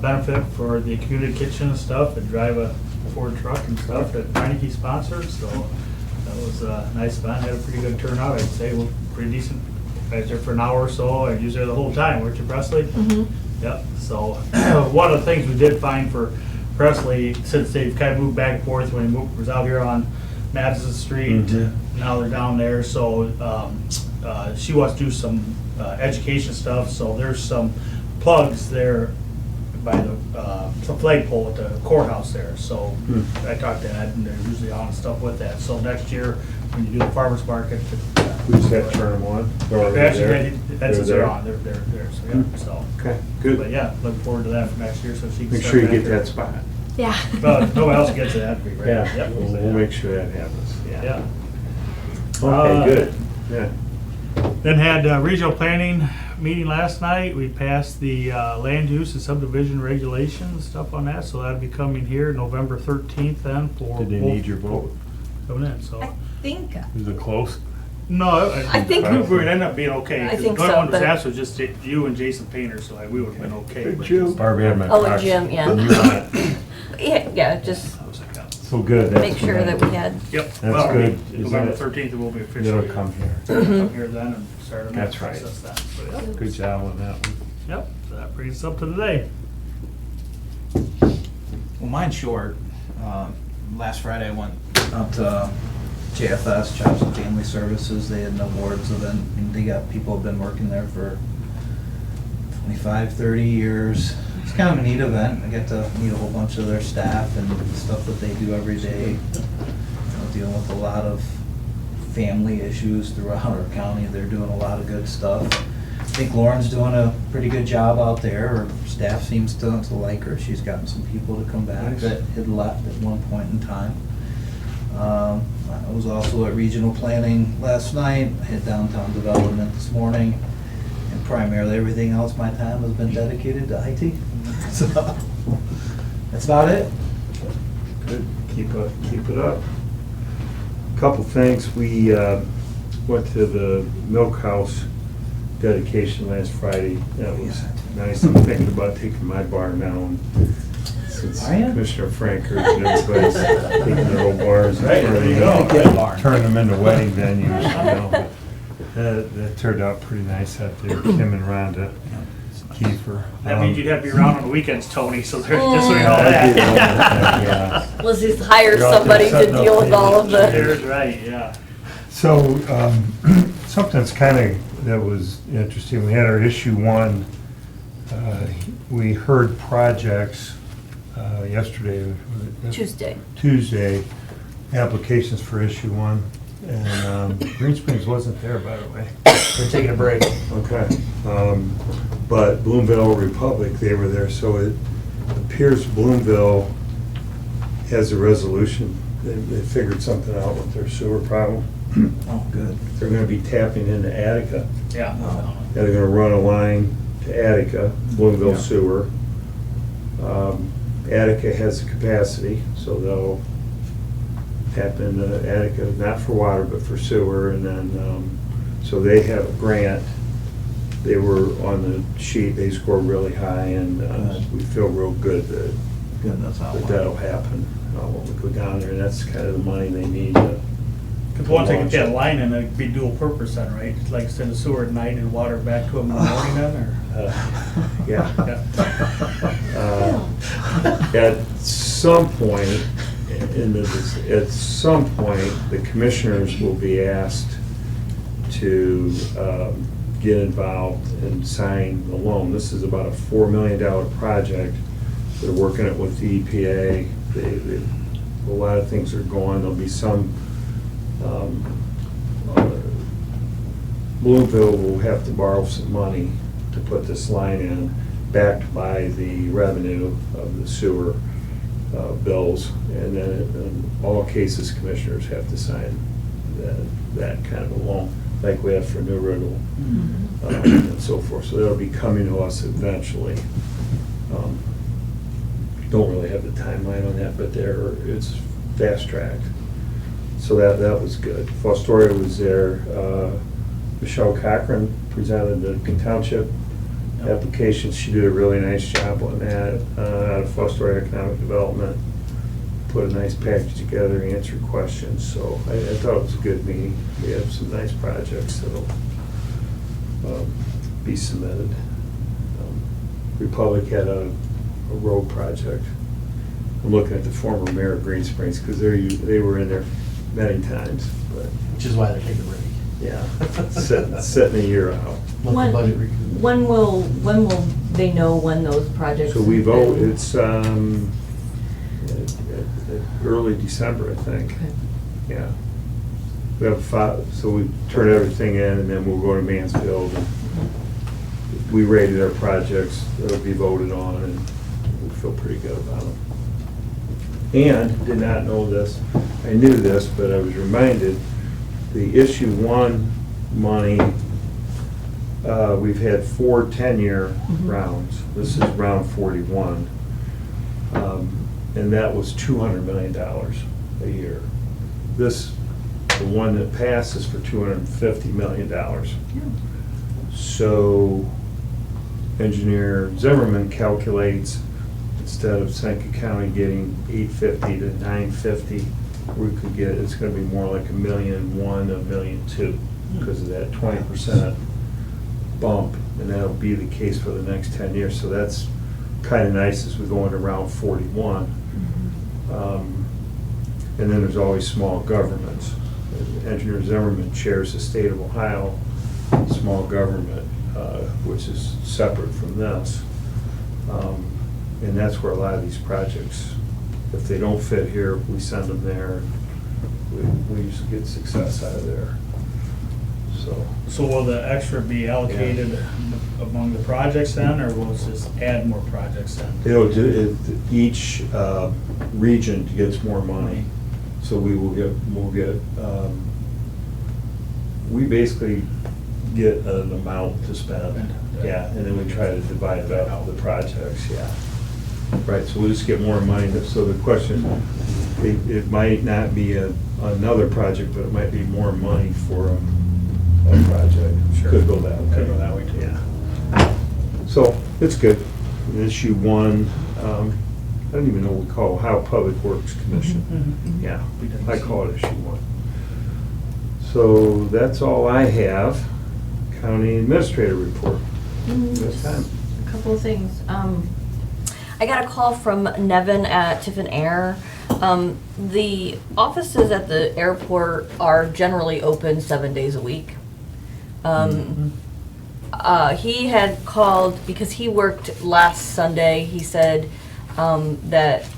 benefit for the community kitchen and stuff, and drive a Ford truck and stuff that Meineke sponsored, so that was a nice event. Had a pretty good turnout, I'd say. Well, pretty decent. I was there for an hour or so. I was there the whole time, weren't you, Presley? Mm-hmm. Yep, so one of the things we did find for Presley, since they've kind of moved back and forth, when he was out here on Madison Street, now they're down there, so she wants to do some education stuff, so there's some plugs there by the flagpole at the courthouse there, so I talked to Ed, and they're usually on stuff with that, so next year, when you do the farmer's market. We just have to turn them on. Actually, that's what they're on, they're there, so, yeah, so. Okay, But good. yeah, looking forward to that for next year, so she can. Make start sure you back get there. that spot. Yeah. Well, if nobody else gets it, that'd be great. Yeah, Yep. we'll make sure that happens. Yeah. Okay, good. Yeah. Then had regional planning meeting last night. We passed the land use and subdivision regulations, stuff on that, so that'll be coming here November 13th then for. Did they need your vote? Coming in, so. I think, Is it close? No, I think- we would end up being okay. I think The only so, one that was but- asked was just you and Jason Painter, so we would've been okay. Good but Jim. just- Barbie had my Oh, and proxy. Jim, yeah. And you're on it. Yeah, just I was like, yeah. So good. that's make sure that we had, Yep. That's Well, good. November Is 13th, it will be officially. It'll come here. Come here then and start on that That's right. process then. So, yep. Good job on that one. Yep, so that brings us up to today. Well, mine's short. Last Friday, I went up to JFS, Jobs and Family Services. They had an awards event, and they got people who've been working there for 25, 30 years. It's kind of a neat event. I get to meet a whole bunch of their staff and the stuff that they do every day. You know, dealing with a lot of family issues throughout our county. They're doing a lot of good stuff. I think Lauren's doing a pretty good job out there. Her staff seems to like her. She's gotten some people to come back Nice. that had left at one point in time. I was also at regional planning last night. I hit downtown development this morning. And primarily everything else, my time has been dedicated to IT. So that's about it. Good, keep it up. Couple things, we went to the Milk House dedication last Friday. That was nice. I'm thinking about taking my bar down, since Are ya? Commissioner Franker and everybody's taking their old bars. and Right, there you go. Good barn. Turn them into wedding venues, you know. That turned out pretty nice out there, Kim and Rhonda Kiefer. That means you'd have to be around on the weekends, Tony, so there's, just so you know I did all that. yeah. let's just hire You're out there somebody to setting up deal with all of the, There's right, yeah. So, something's kind of, that was interesting, we had our issue one, we heard projects yesterday, was it Tuesday. applications for issue one, and Green Springs wasn't there, by the way. They're taking a break. Okay. But Bloomville Republic, they were there, so it appears Bloomville has a resolution. They figured something out with their sewer problem. Oh, good. They're gonna be tapping into Attica. Yeah. They're gonna run a line to Attica, Bloomville Yeah. sewer. Attica has the capacity, so they'll tap into Attica, not for water, but for sewer, and then, so they have a grant. They were on the sheet, they scored really high, and we feel real good that Good, that's how I want it. that'll happen. When we go down there, and that's kind of the money they need to. Because once they get that line in, it'd be dual purpose then, right? Like send the sewer at night and water back to them in the morning then, or? Yeah. Yeah. At some point, at some point, the commissioners will be asked to get involved and sign the loan. This is about a $4 million project. They're working it with the EPA. A lot of things are going. There'll be some, Bloomville will have to borrow some money to put this line in. backed by the revenue of the sewer bills. And then in all cases, commissioners have to sign that kind of a loan, like we have for New Riddle and so forth. So that'll be coming to us eventually. Don't really have the timeline on that, but it's fast tracked. So that was good. Fostoria was there. Michelle Cochran presented the township applications. She did a really nice job on that. Out of Fostoria Economic Development, put a nice package together, answered questions. So I thought it was a good meeting. We have some nice projects that'll be submitted. Republic had a road project. I'm looking at the former mayor of Green Springs because they were in there many times, but Which is why they're taking a break. yeah, setting a year out. Let the budget recoup. When will they know when those projects? So we have vote, been- it's early December, I think. Okay. Yeah. We have so we turn everything in and then we'll go to Mansfield. And we rated our projects, that'll be voted on, and we feel pretty good about them. And, did not know this, I knew this, but I was reminded, the issue 1 money, we've had 4 10-year rounds. This is round 41. And that was $200 million a year. This, the one that passed is for $250 million. So Engineer Zimmerman calculates, instead of Seneca County getting 850 to 950, we could get, it's gonna be more like $1.1 million, $1.2 million, because of that 20% bump, and that'll be the case for the next 10 years. So that's kind of nice as we go into round 41. And then there's always small governments. Engineer Zimmerman chairs the state of Ohio small government, which is separate from this. And that's where a lot of these projects, if they don't fit here, we send them there. We usually get success out of there. So will the extra be allocated among the projects then, or will it just add more projects then? Each region gets more money, so we'll get, we basically get an amount to spend, yeah, and then we try to divide it out the projects, yeah. Right, so we'll just get more money, so the question, it might not be another project, but it might be more money for a project. Could go that way. Could go that way too. Yeah. So, it's good. Issue 1, I don't even know what we call Ohio Public Works Commission. Yeah, I call it issue 1. So that's all I have. County Administrator Report. This time. A couple of things. I got a call from Nevin at Tiffin Air. The offices at the airport are generally open 7 days a week. He had called because he worked last Sunday. He said that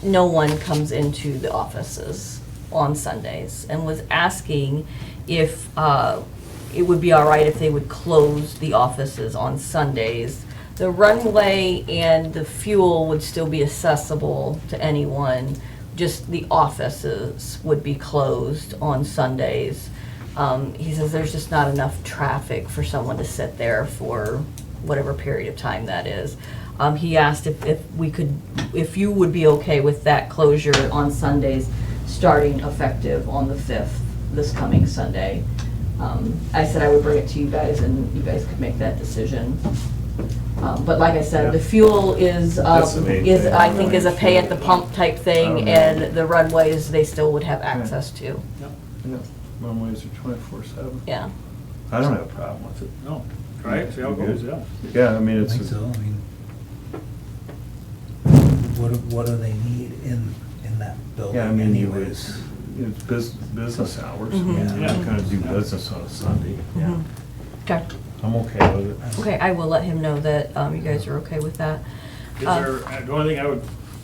no one comes into the offices on Sundays and was asking if it would be all right if they would close the offices on Sundays. The runway and the fuel would still be accessible to anyone, just the offices would be closed on Sundays. He says there's just not enough traffic for someone to sit there for whatever period of time that is. He asked if you would be okay with that closure on Sundays, starting effective on the 5th, this coming Sunday. I said I would bring it to you guys and you guys could make that decision. But like I said, the fuel is That's the main thing. I think is a pay at the pump type thing, and the runways they still would have access to. Yeah, runways are 24/7. Yeah. I don't have a problem with it. No, try it, see how it goes, yeah. Yeah, I mean, I it's, think so, I mean, what do they need in that building yeah, I mean, anyways? it's business hours. Mhm. You're not gonna do business on a Sunday. Mhm. Okay. I'm okay with it. Okay, I will let him know that you guys are okay with that. Is there, the only thing I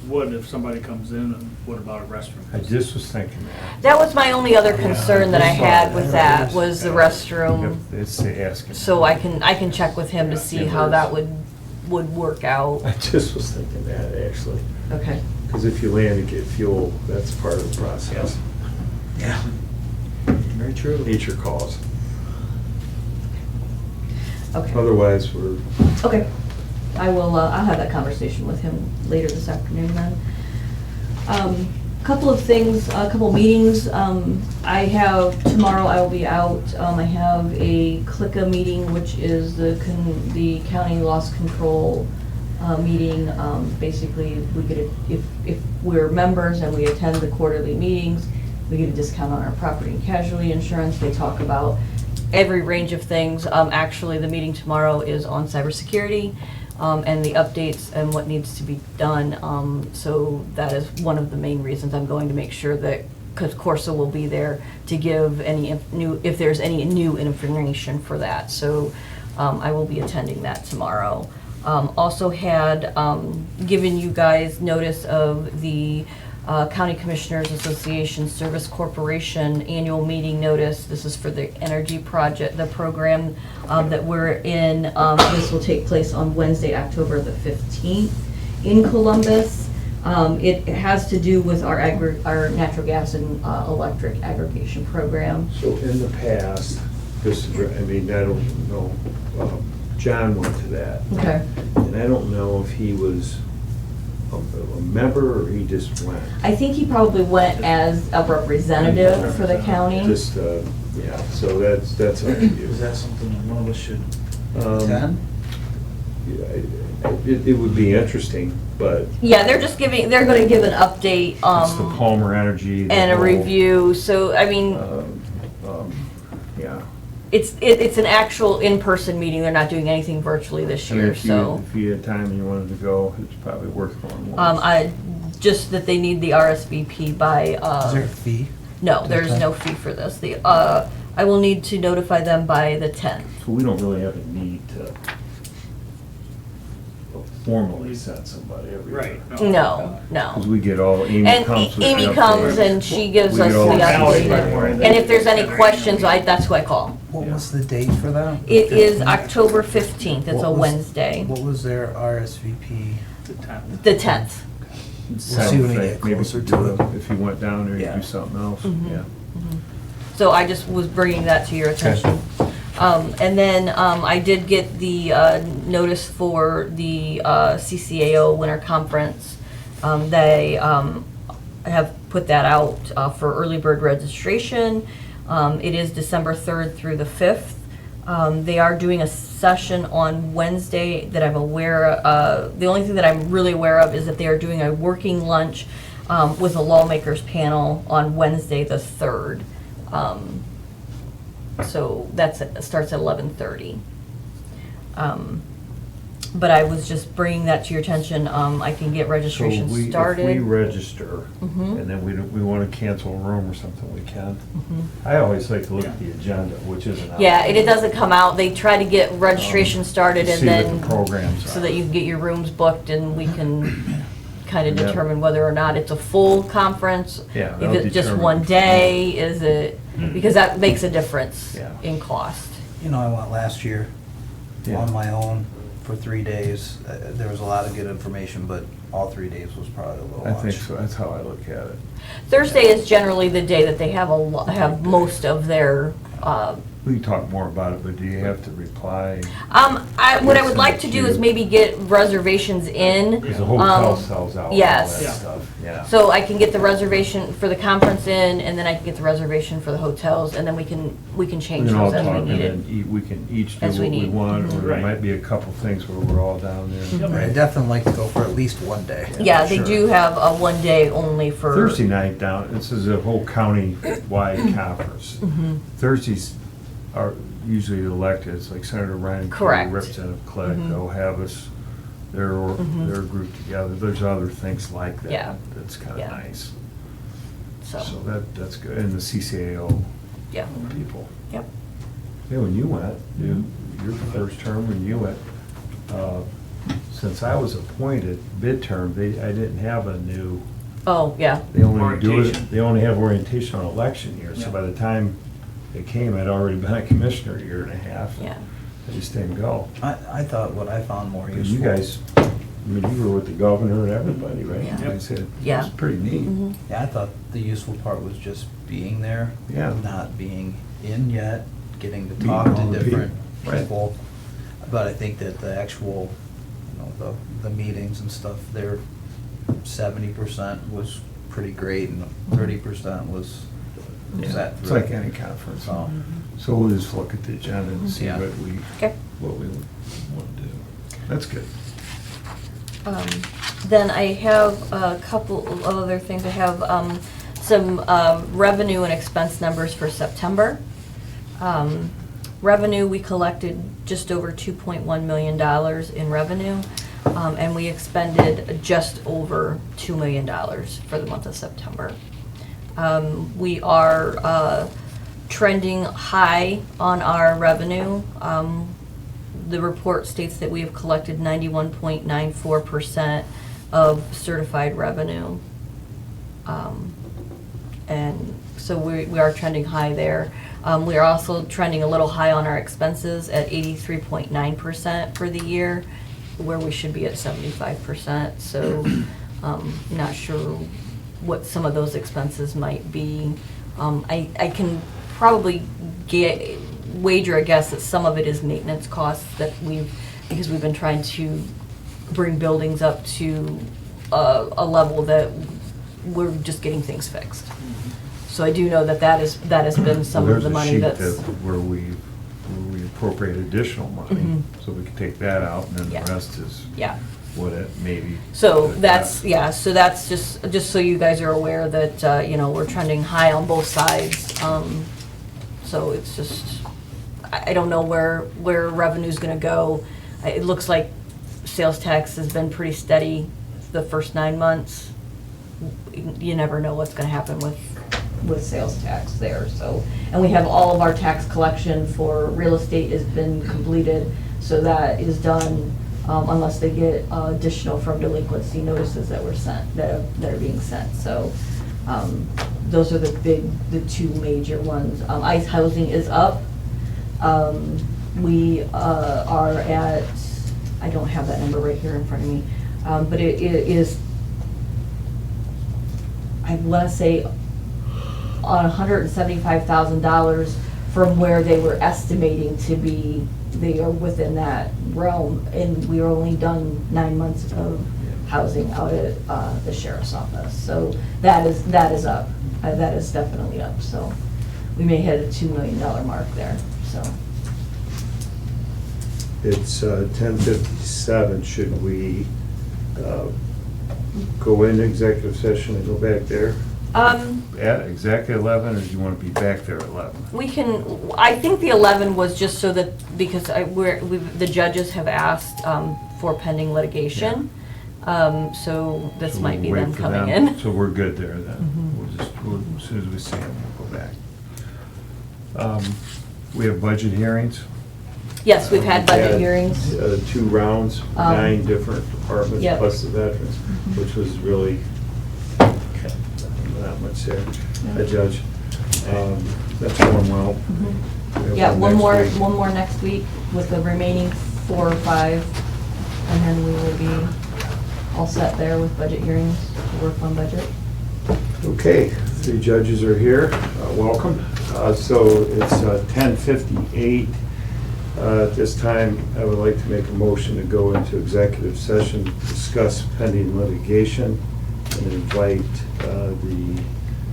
would if somebody comes in, and what about a restroom? I just was thinking that. That was my only other concern that I had with that, was the restroom. It's the asking. So I can check with him to see how that would would work out. I just was thinking that, actually. Okay. Because if you land and get fuel, that's part of the process. Yeah. Very true. Nature calls. Okay. Otherwise, we're, Okay. I will, I'll have that conversation with him later this afternoon then. Couple of things, a couple meetings. I have, tomorrow I will be out. I have a CLICA meeting, which is the county loss control meeting. Basically, we get a, if we're members and we attend the quarterly meetings, we get a discount on our property and casualty insurance. They talk about every range of things. Actually, the meeting tomorrow is on cybersecurity. And the updates and what needs to be done. So that is one of the main reasons I'm going to make sure that, because Corsa will be there to give any new, if there's any new information for that. So I will be attending that tomorrow. Also had given you guys notice of the County Commissioners Association Service Corporation annual meeting notice. This is for the energy project, the program that we're in. This will take place on Wednesday, October the 15th in Columbus. It has to do with our natural gas and electric aggregation program. so in the past, this is, I mean, I don't know, John went to that. Okay. And I don't know if he was a member or he just went. I think he probably went as a representative for the county. Just, yeah, so that's up to you. Is that something that one of us should Um, attend? Yeah, it would be interesting, but Yeah, they're just giving, they're gonna give an update, It's the Palmer Energy. the and a whole, review, so, I mean, yeah. it's an actual in-person meeting, they're not doing anything virtually this I mean, year, if so. you had time and you wanted to go, it's probably worth going once. Just that they need the RSVP by, Is there a fee? no, there's no fee for this. I will need to notify them by the 10th. So we don't really have a need to formally send somebody every year. Right. No, Because no. we get all, Amy And comes with the Amy update. comes and she gives We us get the all the update. right away. And if there's any questions, that's who I call. What was the date for that? It is October 15th, it's a What was- Wednesday, What was their RSVP? the 10th. Same see when we thing. get Maybe closer do to it. If you went down there, you Yeah. do something else, Mhm. yeah. So I just was bringing that to your attention. And then I did get the notice for the CCAO Winter Conference. They have put that out for early bird registration. It is December 3rd through the 5th. They are doing a session on Wednesday that I'm aware of. The only thing that I'm really aware of is that they are doing a working lunch with a lawmakers panel on Wednesday the 3rd. So starts at 11:30. But I was just bringing that to your attention. I can get registration So started. if we register, Mhm. and then we want to cancel a room or something, we can. Mhm. I always like to look at the agenda, which isn't out. Yeah, and it doesn't come out. They try to get registration started and See what then, the programs so are. that you can get your rooms booked and we can kind of Yeah. determine whether or not it's a full conference. Yeah, If that'll it's just determine. one day, is it, because that makes a difference Yeah. in cost. You know, I went last year Yeah. on my own for 3 days. There was a lot of good information, but all 3 days was probably a little I much. think so, that's how I look at it. Thursday is generally the day that they have have most of their, We can talk more about it, but do you have to reply? what I would like to do is maybe get reservations in. Because the hotel Um, sells out and all yes. that Yeah. stuff, yeah. So I can get the reservation for the conference in, and then I can get the reservation for the hotels, and then we can We change can all those as talk we and need it. then we can each do As we what we need. want, or there Right. might be a couple things where we're all down there. I'd definitely like to go for at least one day. Yeah, they Sure. do have a one day only for. Thursday night down, this is a whole county-wide conference. Mhm. Thursdays are usually elected, it's like Senator Ryan Correct. Kelly, Representative Clegg, Mhm. they'll have us, they're Mhm. grouped together. There's other things like that. Yeah. That's kind of Yeah. nice. So, So that's good, and the CCAO yeah, people. yep. Yeah, when you went, your first term when you went, since I was appointed midterm, I didn't have a new, Oh, yeah. they only do it, Orientation. they only have orientation on election year. So Yeah. by the time it came, I'd already been a commissioner a year and a half. Yeah. I just didn't go. I thought what I found more But useful. you guys, I mean, you were with the governor and everybody, right? Yeah. You guys had- It Yeah. was pretty neat. Mhm. Yeah, I thought the useful part was just being there. Yeah. Not being in yet, getting to Meeting talk all to the different people. Right. people. But I think that the actual, the meetings and stuff, there, 70% was pretty great and 30% was Yeah, sat it's through. like any conference. So, So we'll just look at the agenda and see Yeah. what Okay. we want to do. That's good. Then I have a couple of other things. I have some revenue and expense numbers for September. Revenue, we collected just over $2.1 million in revenue, and we expended just over $2 million for the month of September. We are trending high on our revenue. The report states that we have collected 91.94% of certified revenue. And so we are trending high there. We are also trending a little high on our expenses at 83.9% for the year, where we should be at 75%. So not sure what some of those expenses might be. I can probably wager a guess that some of it is maintenance costs that because we've been trying to bring buildings up to a level that we're just getting things fixed. So I do know that has been some of the money that's. There's a sheet where we appropriate additional money, Mhm. so we can take that out, and then Yeah. the rest is Yeah. what it maybe. So that's just so you guys are aware that, we're trending high on both sides. So it's just, I don't know where revenue's gonna go. It looks like sales tax has been pretty steady the first 9 months. You never know what's gonna happen with sales tax there, so. And we have all of our tax collection for real estate has been completed, so that is done, unless they get additional from delinquency notices that were sent, that are being sent, so. Those are the two major ones. ICE housing is up. We are at, I don't have that number right here in front of me, but it is, I want to say, on $175,000 from where they were estimating to be. They are within that realm, and we are only done 9 months of housing out at the sheriff's office. So that is up. That is definitely up. So we may hit a $2 million mark there. So It's 10:57. Should we go into executive session and go back there? At exactly 11, or do you want to be back there at 11? we can. I think the 11 was just so that because the judges have asked for pending litigation. So this So might we'll be wait them for coming them. in. So we're good there then. Mhm. As soon as we see them, we'll go back. We have budget hearings. Yes, we've had budget Had, hearings. 2 rounds, 9 different departments, Yep. plus the veterans, which was really not much there. I judge. That's going well. We have Yeah, one next week. one more next week with the remaining 4 or 5, and then we will be all set there with budget hearings to work on budget. Okay, 3 judges are here. Welcome. So it's 10:58. At this time, I would like to make a motion to go into executive session, discuss pending litigation, and invite the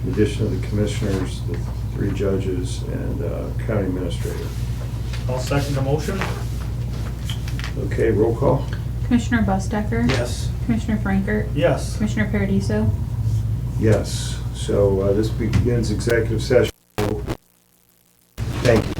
addition of the commissioners, the 3 judges, and county administrator. I'll second the motion. Okay, roll call? Commissioner Bustecker? yes. Commissioner Frankert? Yes. Commissioner Paradiso? Yes. So this begins executive session. Thank you.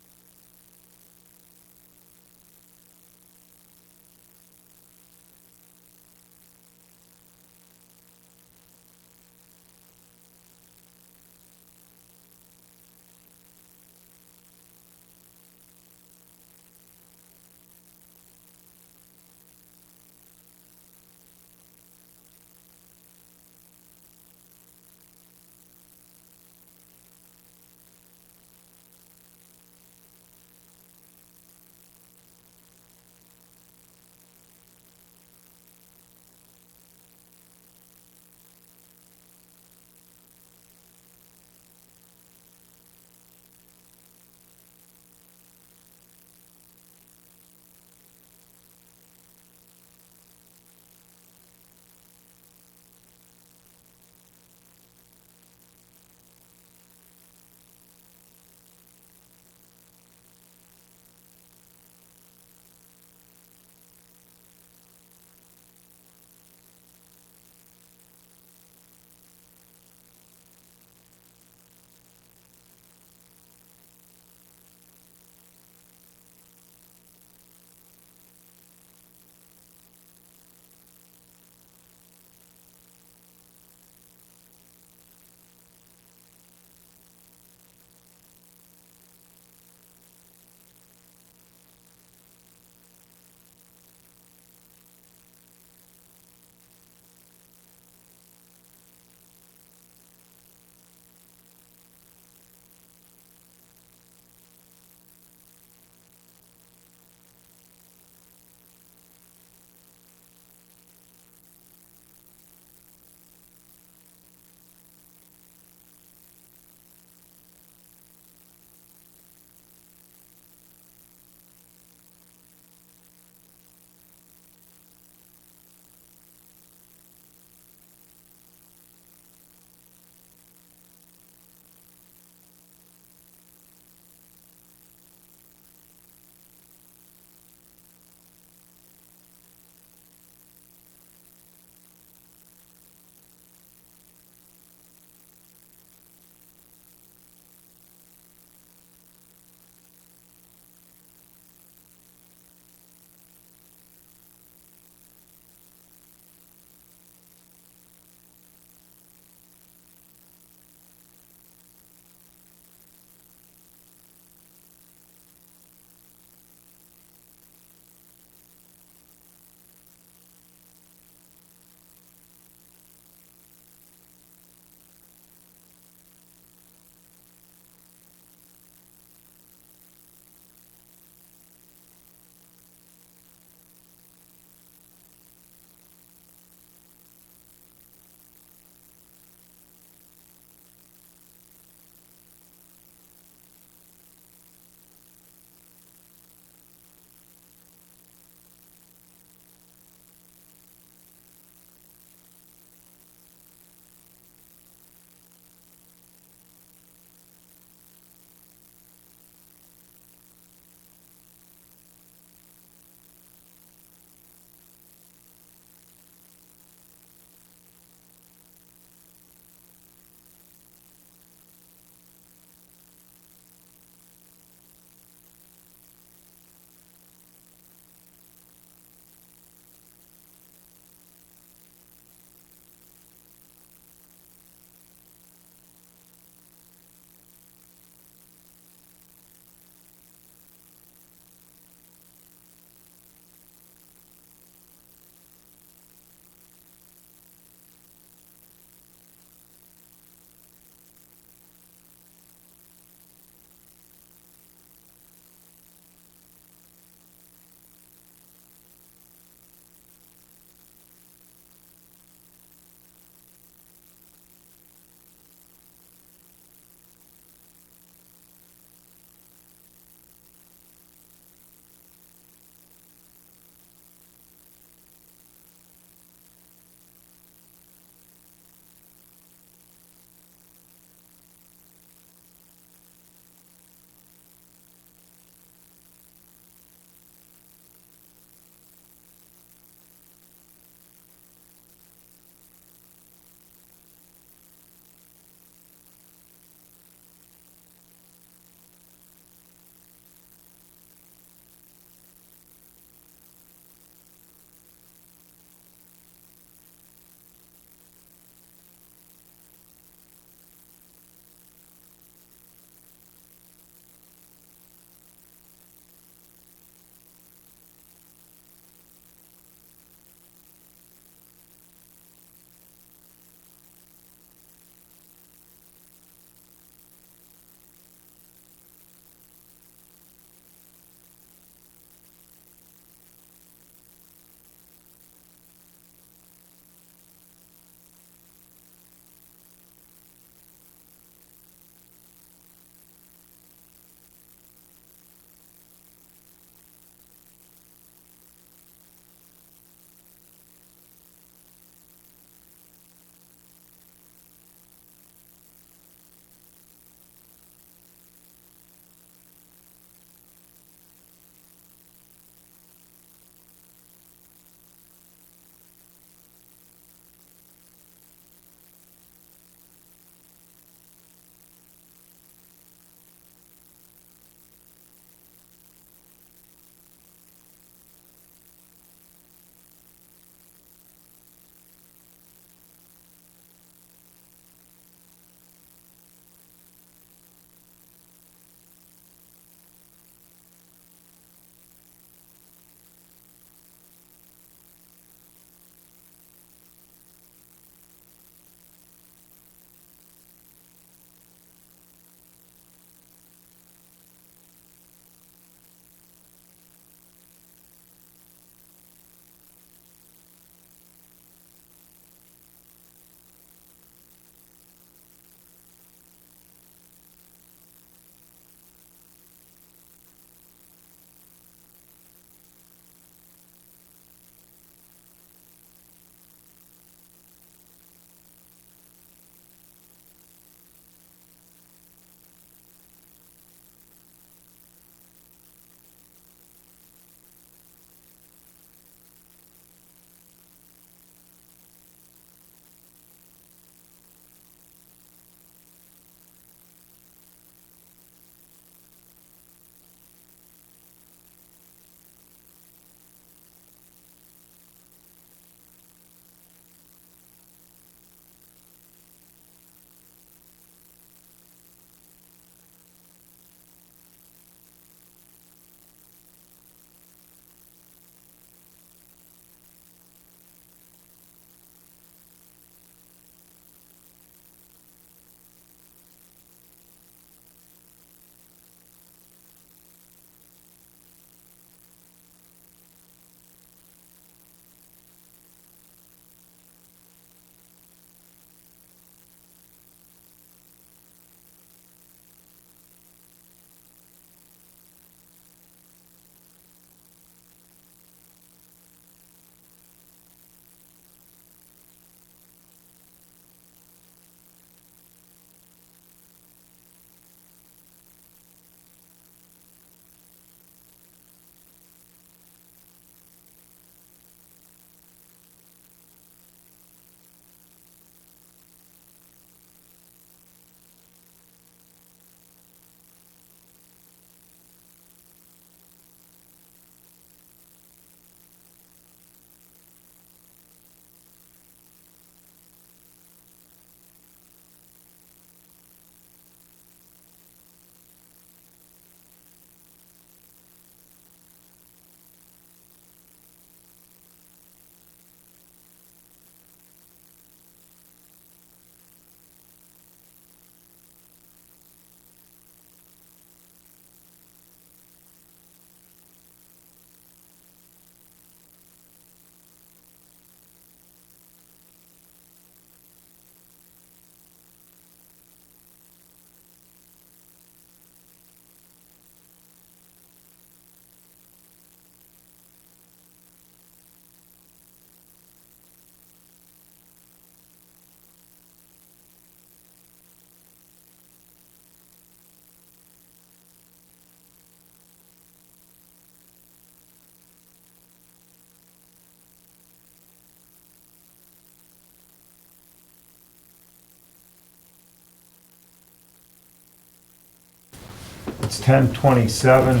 It's 10:27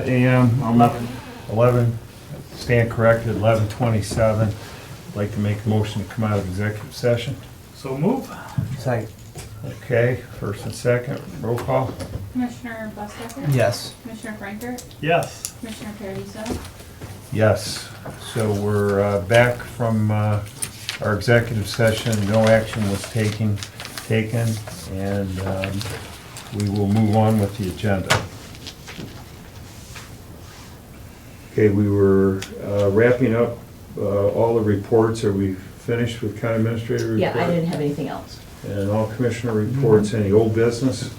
a.m. 11, stand corrected, 11:27. I'd like to make a motion to come out of executive session. So move. Second. Okay, first and second, roll call. Commissioner Bustaker? Yes. Commissioner Franker? Yes. Commissioner Paradiso? Yes, so we're back from our executive session. No action was taken, and we will move on with the agenda. Okay, we were wrapping up all the reports. Are we finished with county administrator report? Yeah, I didn't have anything else. And all commissioner reports, any old business?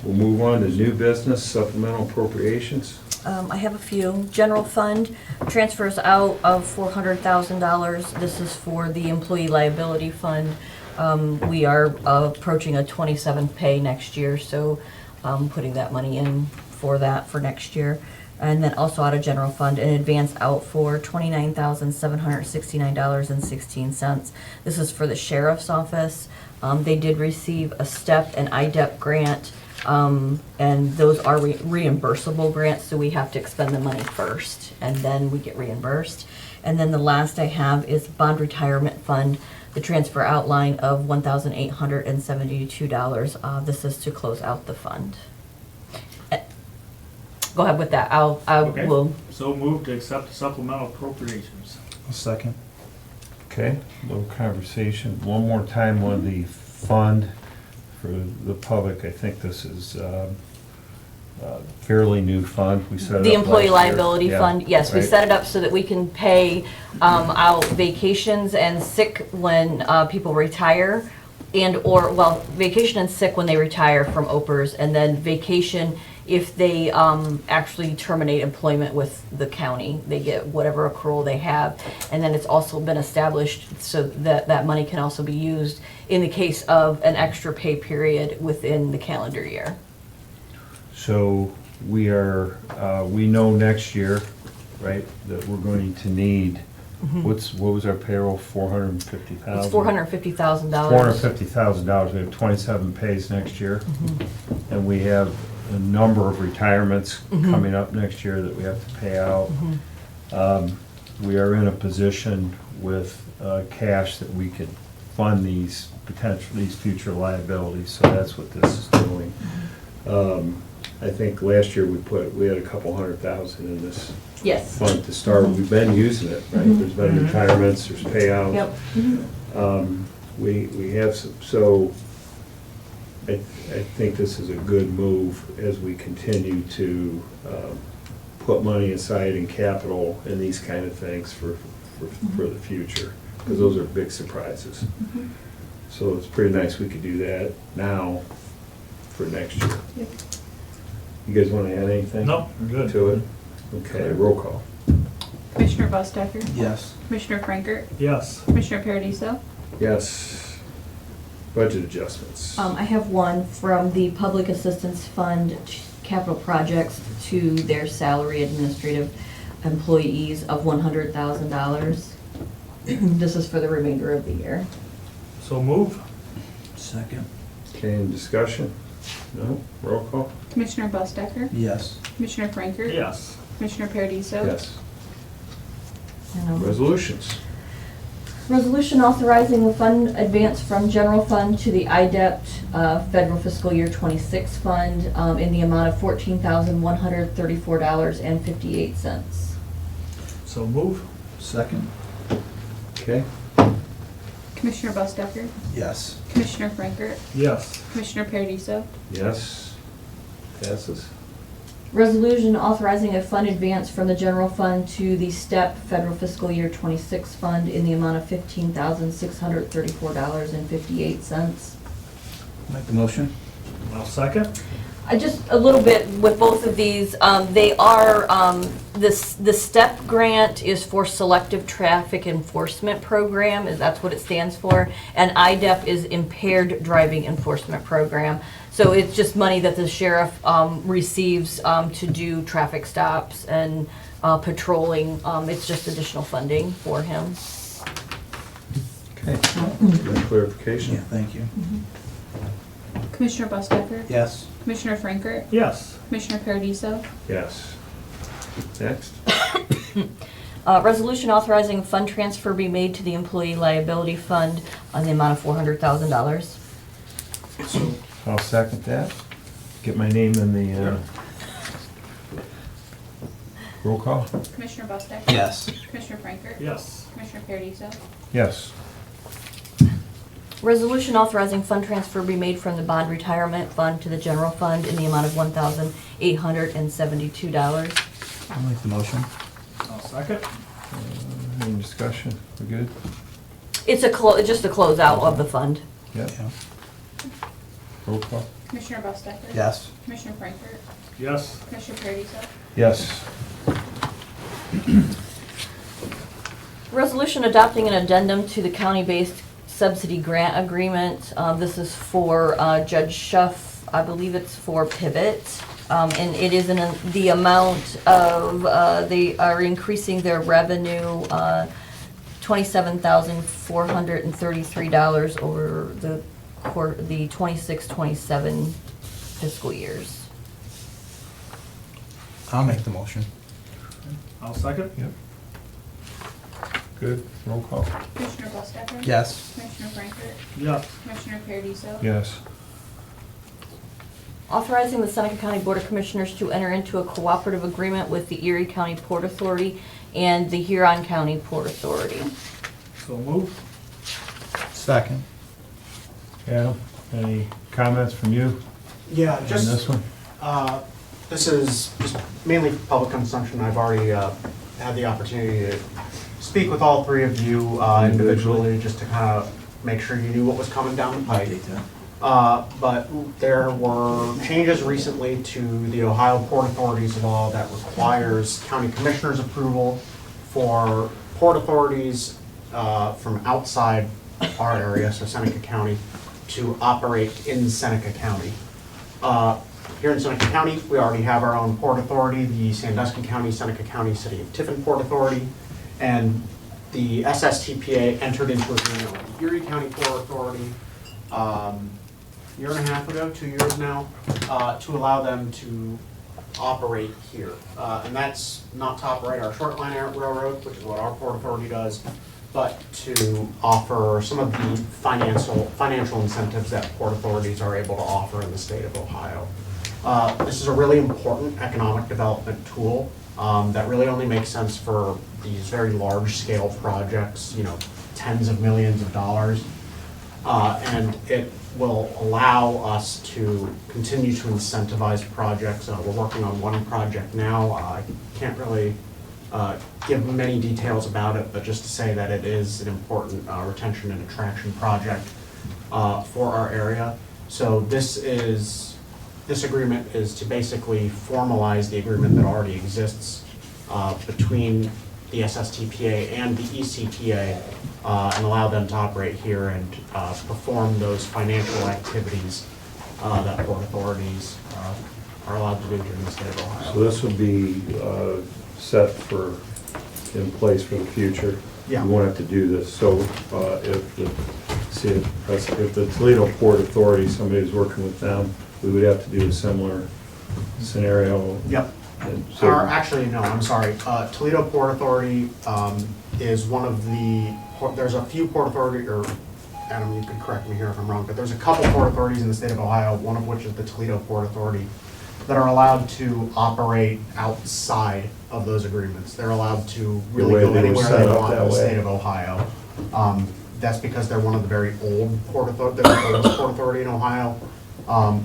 We'll move on to new business, supplemental appropriations. I have a few. General fund transfers out of $400,000. This is for the employee liability fund. We are approaching a 27th pay next year, so putting that money in for that for next year. And then also out of general fund, an advance out for $29,769.16. This is for the sheriff's office. They did receive a STEP and IDEP grant. And those are reimbursable grants, so we have to expend the money first, and then we get reimbursed. And then the last I have is bond retirement fund, the transfer outline of $1,872. This is to close out the fund. Go ahead with that. I Okay. will. So move to accept supplemental appropriations. A second. Okay, little conversation. One more time on the fund for the public. I think this is a fairly new fund. We set it up The employee last year. liability Yeah, fund, yes, we right. set it up so that we can pay out vacations and sick when people retire, well, vacation and sick when they retire from OPERS, and then vacation if they actually terminate employment with the county. They get whatever accrual they have. And then it's also been established so that that money can also be used in the case of an extra pay period within the calendar year. So we know next year, right, that we're going to need, what was our payroll, $450,000? It's $450,000. $450,000. We have 27 pays next year. And we have a number of retirements coming up next year that we have to pay out. We are in a position with cash that we could fund these future liabilities, so that's what this is doing. I think last year we had a couple $100,000 in this Yes. fund to start. We've been using it, right? There's been retirements, there's payouts. Yep. We have some, so I think this is a good move as we continue to put money aside in capital and these kind of things for the future, because those are big surprises. So it's pretty nice we could do that now for next year. Yep. You guys want to add anything? No, we're good. To it? Okay, roll call. Commissioner Bustaker? Yes. Commissioner Franker? Yes. Commissioner Paradiso? Yes. Budget adjustments. I have one from the Public Assistance Fund capital projects to their salary administrative employees of $100,000. This is for the remainder of the year. So move. Second. Okay, any discussion? No? Roll call? Commissioner Bustaker? Yes. Commissioner Franker? Yes. Commissioner Paradiso? Yes. And Resolutions. Resolution authorizing the fund advance from general fund to the IDEPT federal fiscal year 26 fund in the amount of $14,134.58. So move. Second. Okay. Commissioner Bustaker? Yes. Commissioner Franker? Yes. Commissioner Paradiso? Yes. Passes. Resolution authorizing a fund advance from the general fund to the STEP federal fiscal year 26 fund in the amount of $15,634.58. Make the motion. I'll second. Just a little bit with both of these, they are, the STEP grant is for Selective Traffic Enforcement Program, that's what it stands for, and IDEP is Impaired Driving Enforcement Program. So it's just money that the sheriff receives to do traffic stops and patrolling. It's just additional funding for him. Okay. Any clarification? Yeah, thank you. Commissioner Bustaker? Yes. Commissioner Frankert, Yes. Commissioner Paradiso, Yes. Next. Resolution authorizing fund transfer be made to the employee liability fund on the amount of $400,000. I'll second that. Get my name in the, roll call? Commissioner Bustaker, Yes. Commissioner Frankert, Yes. Commissioner Paradiso, Yes. Resolution authorizing fund transfer be made from the bond retirement fund to the general fund in the amount of $1,872. I'll make the motion. I'll second. Any discussion? We good? It's just a closeout of the fund. Yep. Yeah. Roll call? Commissioner Bustaker, Yes. Commissioner Frankert, Yes. Commissioner Paradiso, Yes. Resolution adopting an addendum to the county-based subsidy grant agreement. This is for Judge Schuff, I believe it's for Pivot. And it is in the amount of, they are increasing their revenue, $27,433 over the 26-27 fiscal years. I'll make the motion. I'll second. Yep. Good. Roll call? Commissioner Bustaker, Yes. Commissioner Frankert, Yes. Commissioner Paradiso, Yes. Authorizing the Seneca County Board of Commissioners to enter into a cooperative agreement with the Erie County Port Authority and the Huron County Port Authority. So moved. Second. Adam, any comments from you Yeah, on this one? this is just mainly public consumption. I've already had the opportunity to speak with all three of you individually, just to kind of make sure you knew what was coming down the pipe. But there were changes recently to the Ohio Port Authorities law that requires county commissioners' approval for port authorities from outside our area, so Seneca County, to operate in Seneca County. Here in Seneca County, we already have our own port authority, the Sandusky County, Seneca County, City of Tiffin Port Authority, and the SSTPA entered into agreement with the Erie County Port Authority year and a half ago, 2 years now, to allow them to operate here. And that's not to operate our short line railroad, which is what our port authority does, but to offer some of the financial incentives that port authorities are able to offer in the state of Ohio. This is a really important economic development tool that really only makes sense for these very large scale projects, you know, tens of millions of dollars. And it will allow us to continue to incentivize projects. We're working on one project now. I can't really give many details about it, but just to say that it is an important retention and attraction project for our area. So this agreement is to basically formalize the agreement that already exists between the SSTPA and the ECTA and allow them to operate here and perform those financial activities that port authorities are allowed to do here in the state of Ohio. So this would be set in place for the future? Yeah. We won't have to do this. So if the Toledo Port Authority, somebody's working with them, we would have to do a similar scenario? Yep. And so- Or actually, no, I'm sorry. Toledo Port Authority is one of there's a few port authority, or Adam, you could correct me here if I'm wrong, but there's a couple port authorities in the state of Ohio, one of which is the Toledo Port Authority, that are allowed to operate outside of those agreements. They're allowed to really way go they were anywhere set they up want in that the way. state of Ohio. That's because they're one of the very old port authority, they're the oldest port authority in Ohio.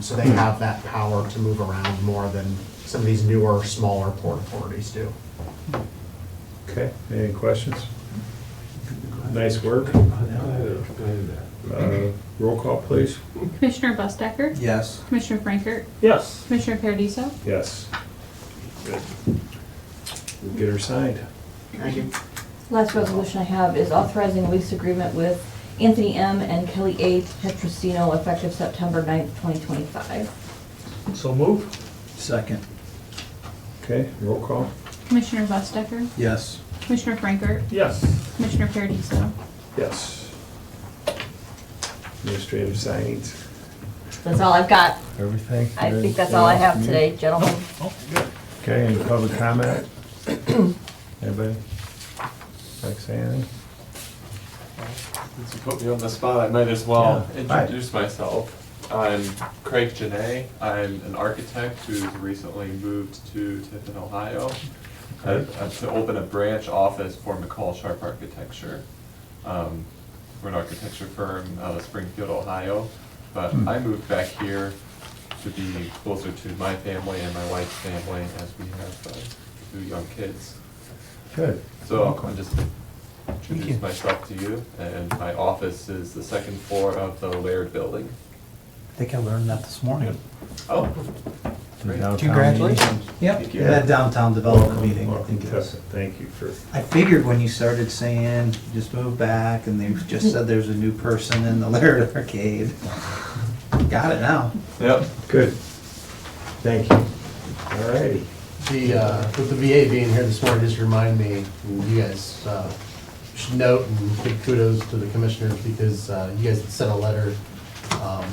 So they have that power to move around more than some of these newer, smaller port authorities do. Okay, any questions? Nice work. Roll call, please. Commissioner Bustaker, Yes. Commissioner Frankert, Yes. Commissioner Paradiso, Yes. Good. We'll get her signed. Thank you. Last resolution I have is authorizing a lease agreement with Anthony M. and Kelly A. Petrosino effective September 9th, 2025. So moved. Second. Okay, roll call. Commissioner Bustaker, Yes. Commissioner Frankert, Yes. Commissioner Paradiso, Yes. Administrative signings. That's all I've got. Everything? I think that's all I have today, gentlemen. Okay, any public comment? Anybody? Like to say anything? Since you put me on the spot, I might as well Yeah. Hi. introduce myself. I'm Craig Janae. I'm an architect who's recently moved to Tiffin, Ohio, to open a branch office for McCall Sharp Architecture. We're an architecture firm out of Springfield, Ohio, but I moved back here to be closer to my family and my wife's family as we have 2 young kids. Good. So Welcome. I'm just introduce myself to you, and my office is the second floor of the Laird Building. I think I learned that this morning. Oh, great. Downtown Congratulations. meeting. Yep, Thank you. that downtown development Welcome, meeting, I welcome, think it was. Tessa. Thank you for, I figured when you started saying, you just moved back, and they just said there's a new person in the Laird Arcade. Got it now. Yep. good. Thank you. All righty. With the VA being here this morning, just remind me, and you guys should note and give kudos to the commissioners because you guys sent a letter a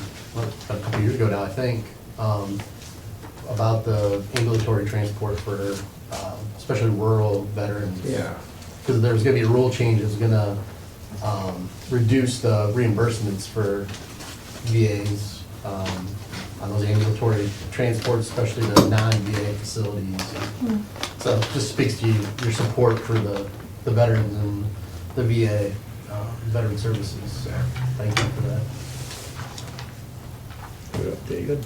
couple years ago now, I think, about the ambulatory transport for especially rural veterans. Yeah. Because there's gonna be a rule change that's gonna reduce the reimbursements for VAs on those ambulatory transports, especially the non-VA facilities. So it just speaks to your support for the veterans and the VA, veteran services. So thank you for that. Good update.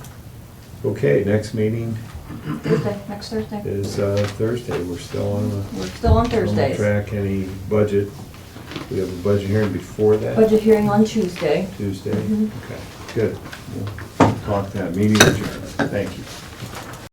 Okay, next meeting Thursday, next Thursday. is Thursday. We're still on the. We're still on on Thursdays. track. Any budget? We have a budget hearing before that? Budget hearing on Tuesday. Tuesday? Mhm. Okay, good. We'll talk then. Meeting adjourned. Thank you.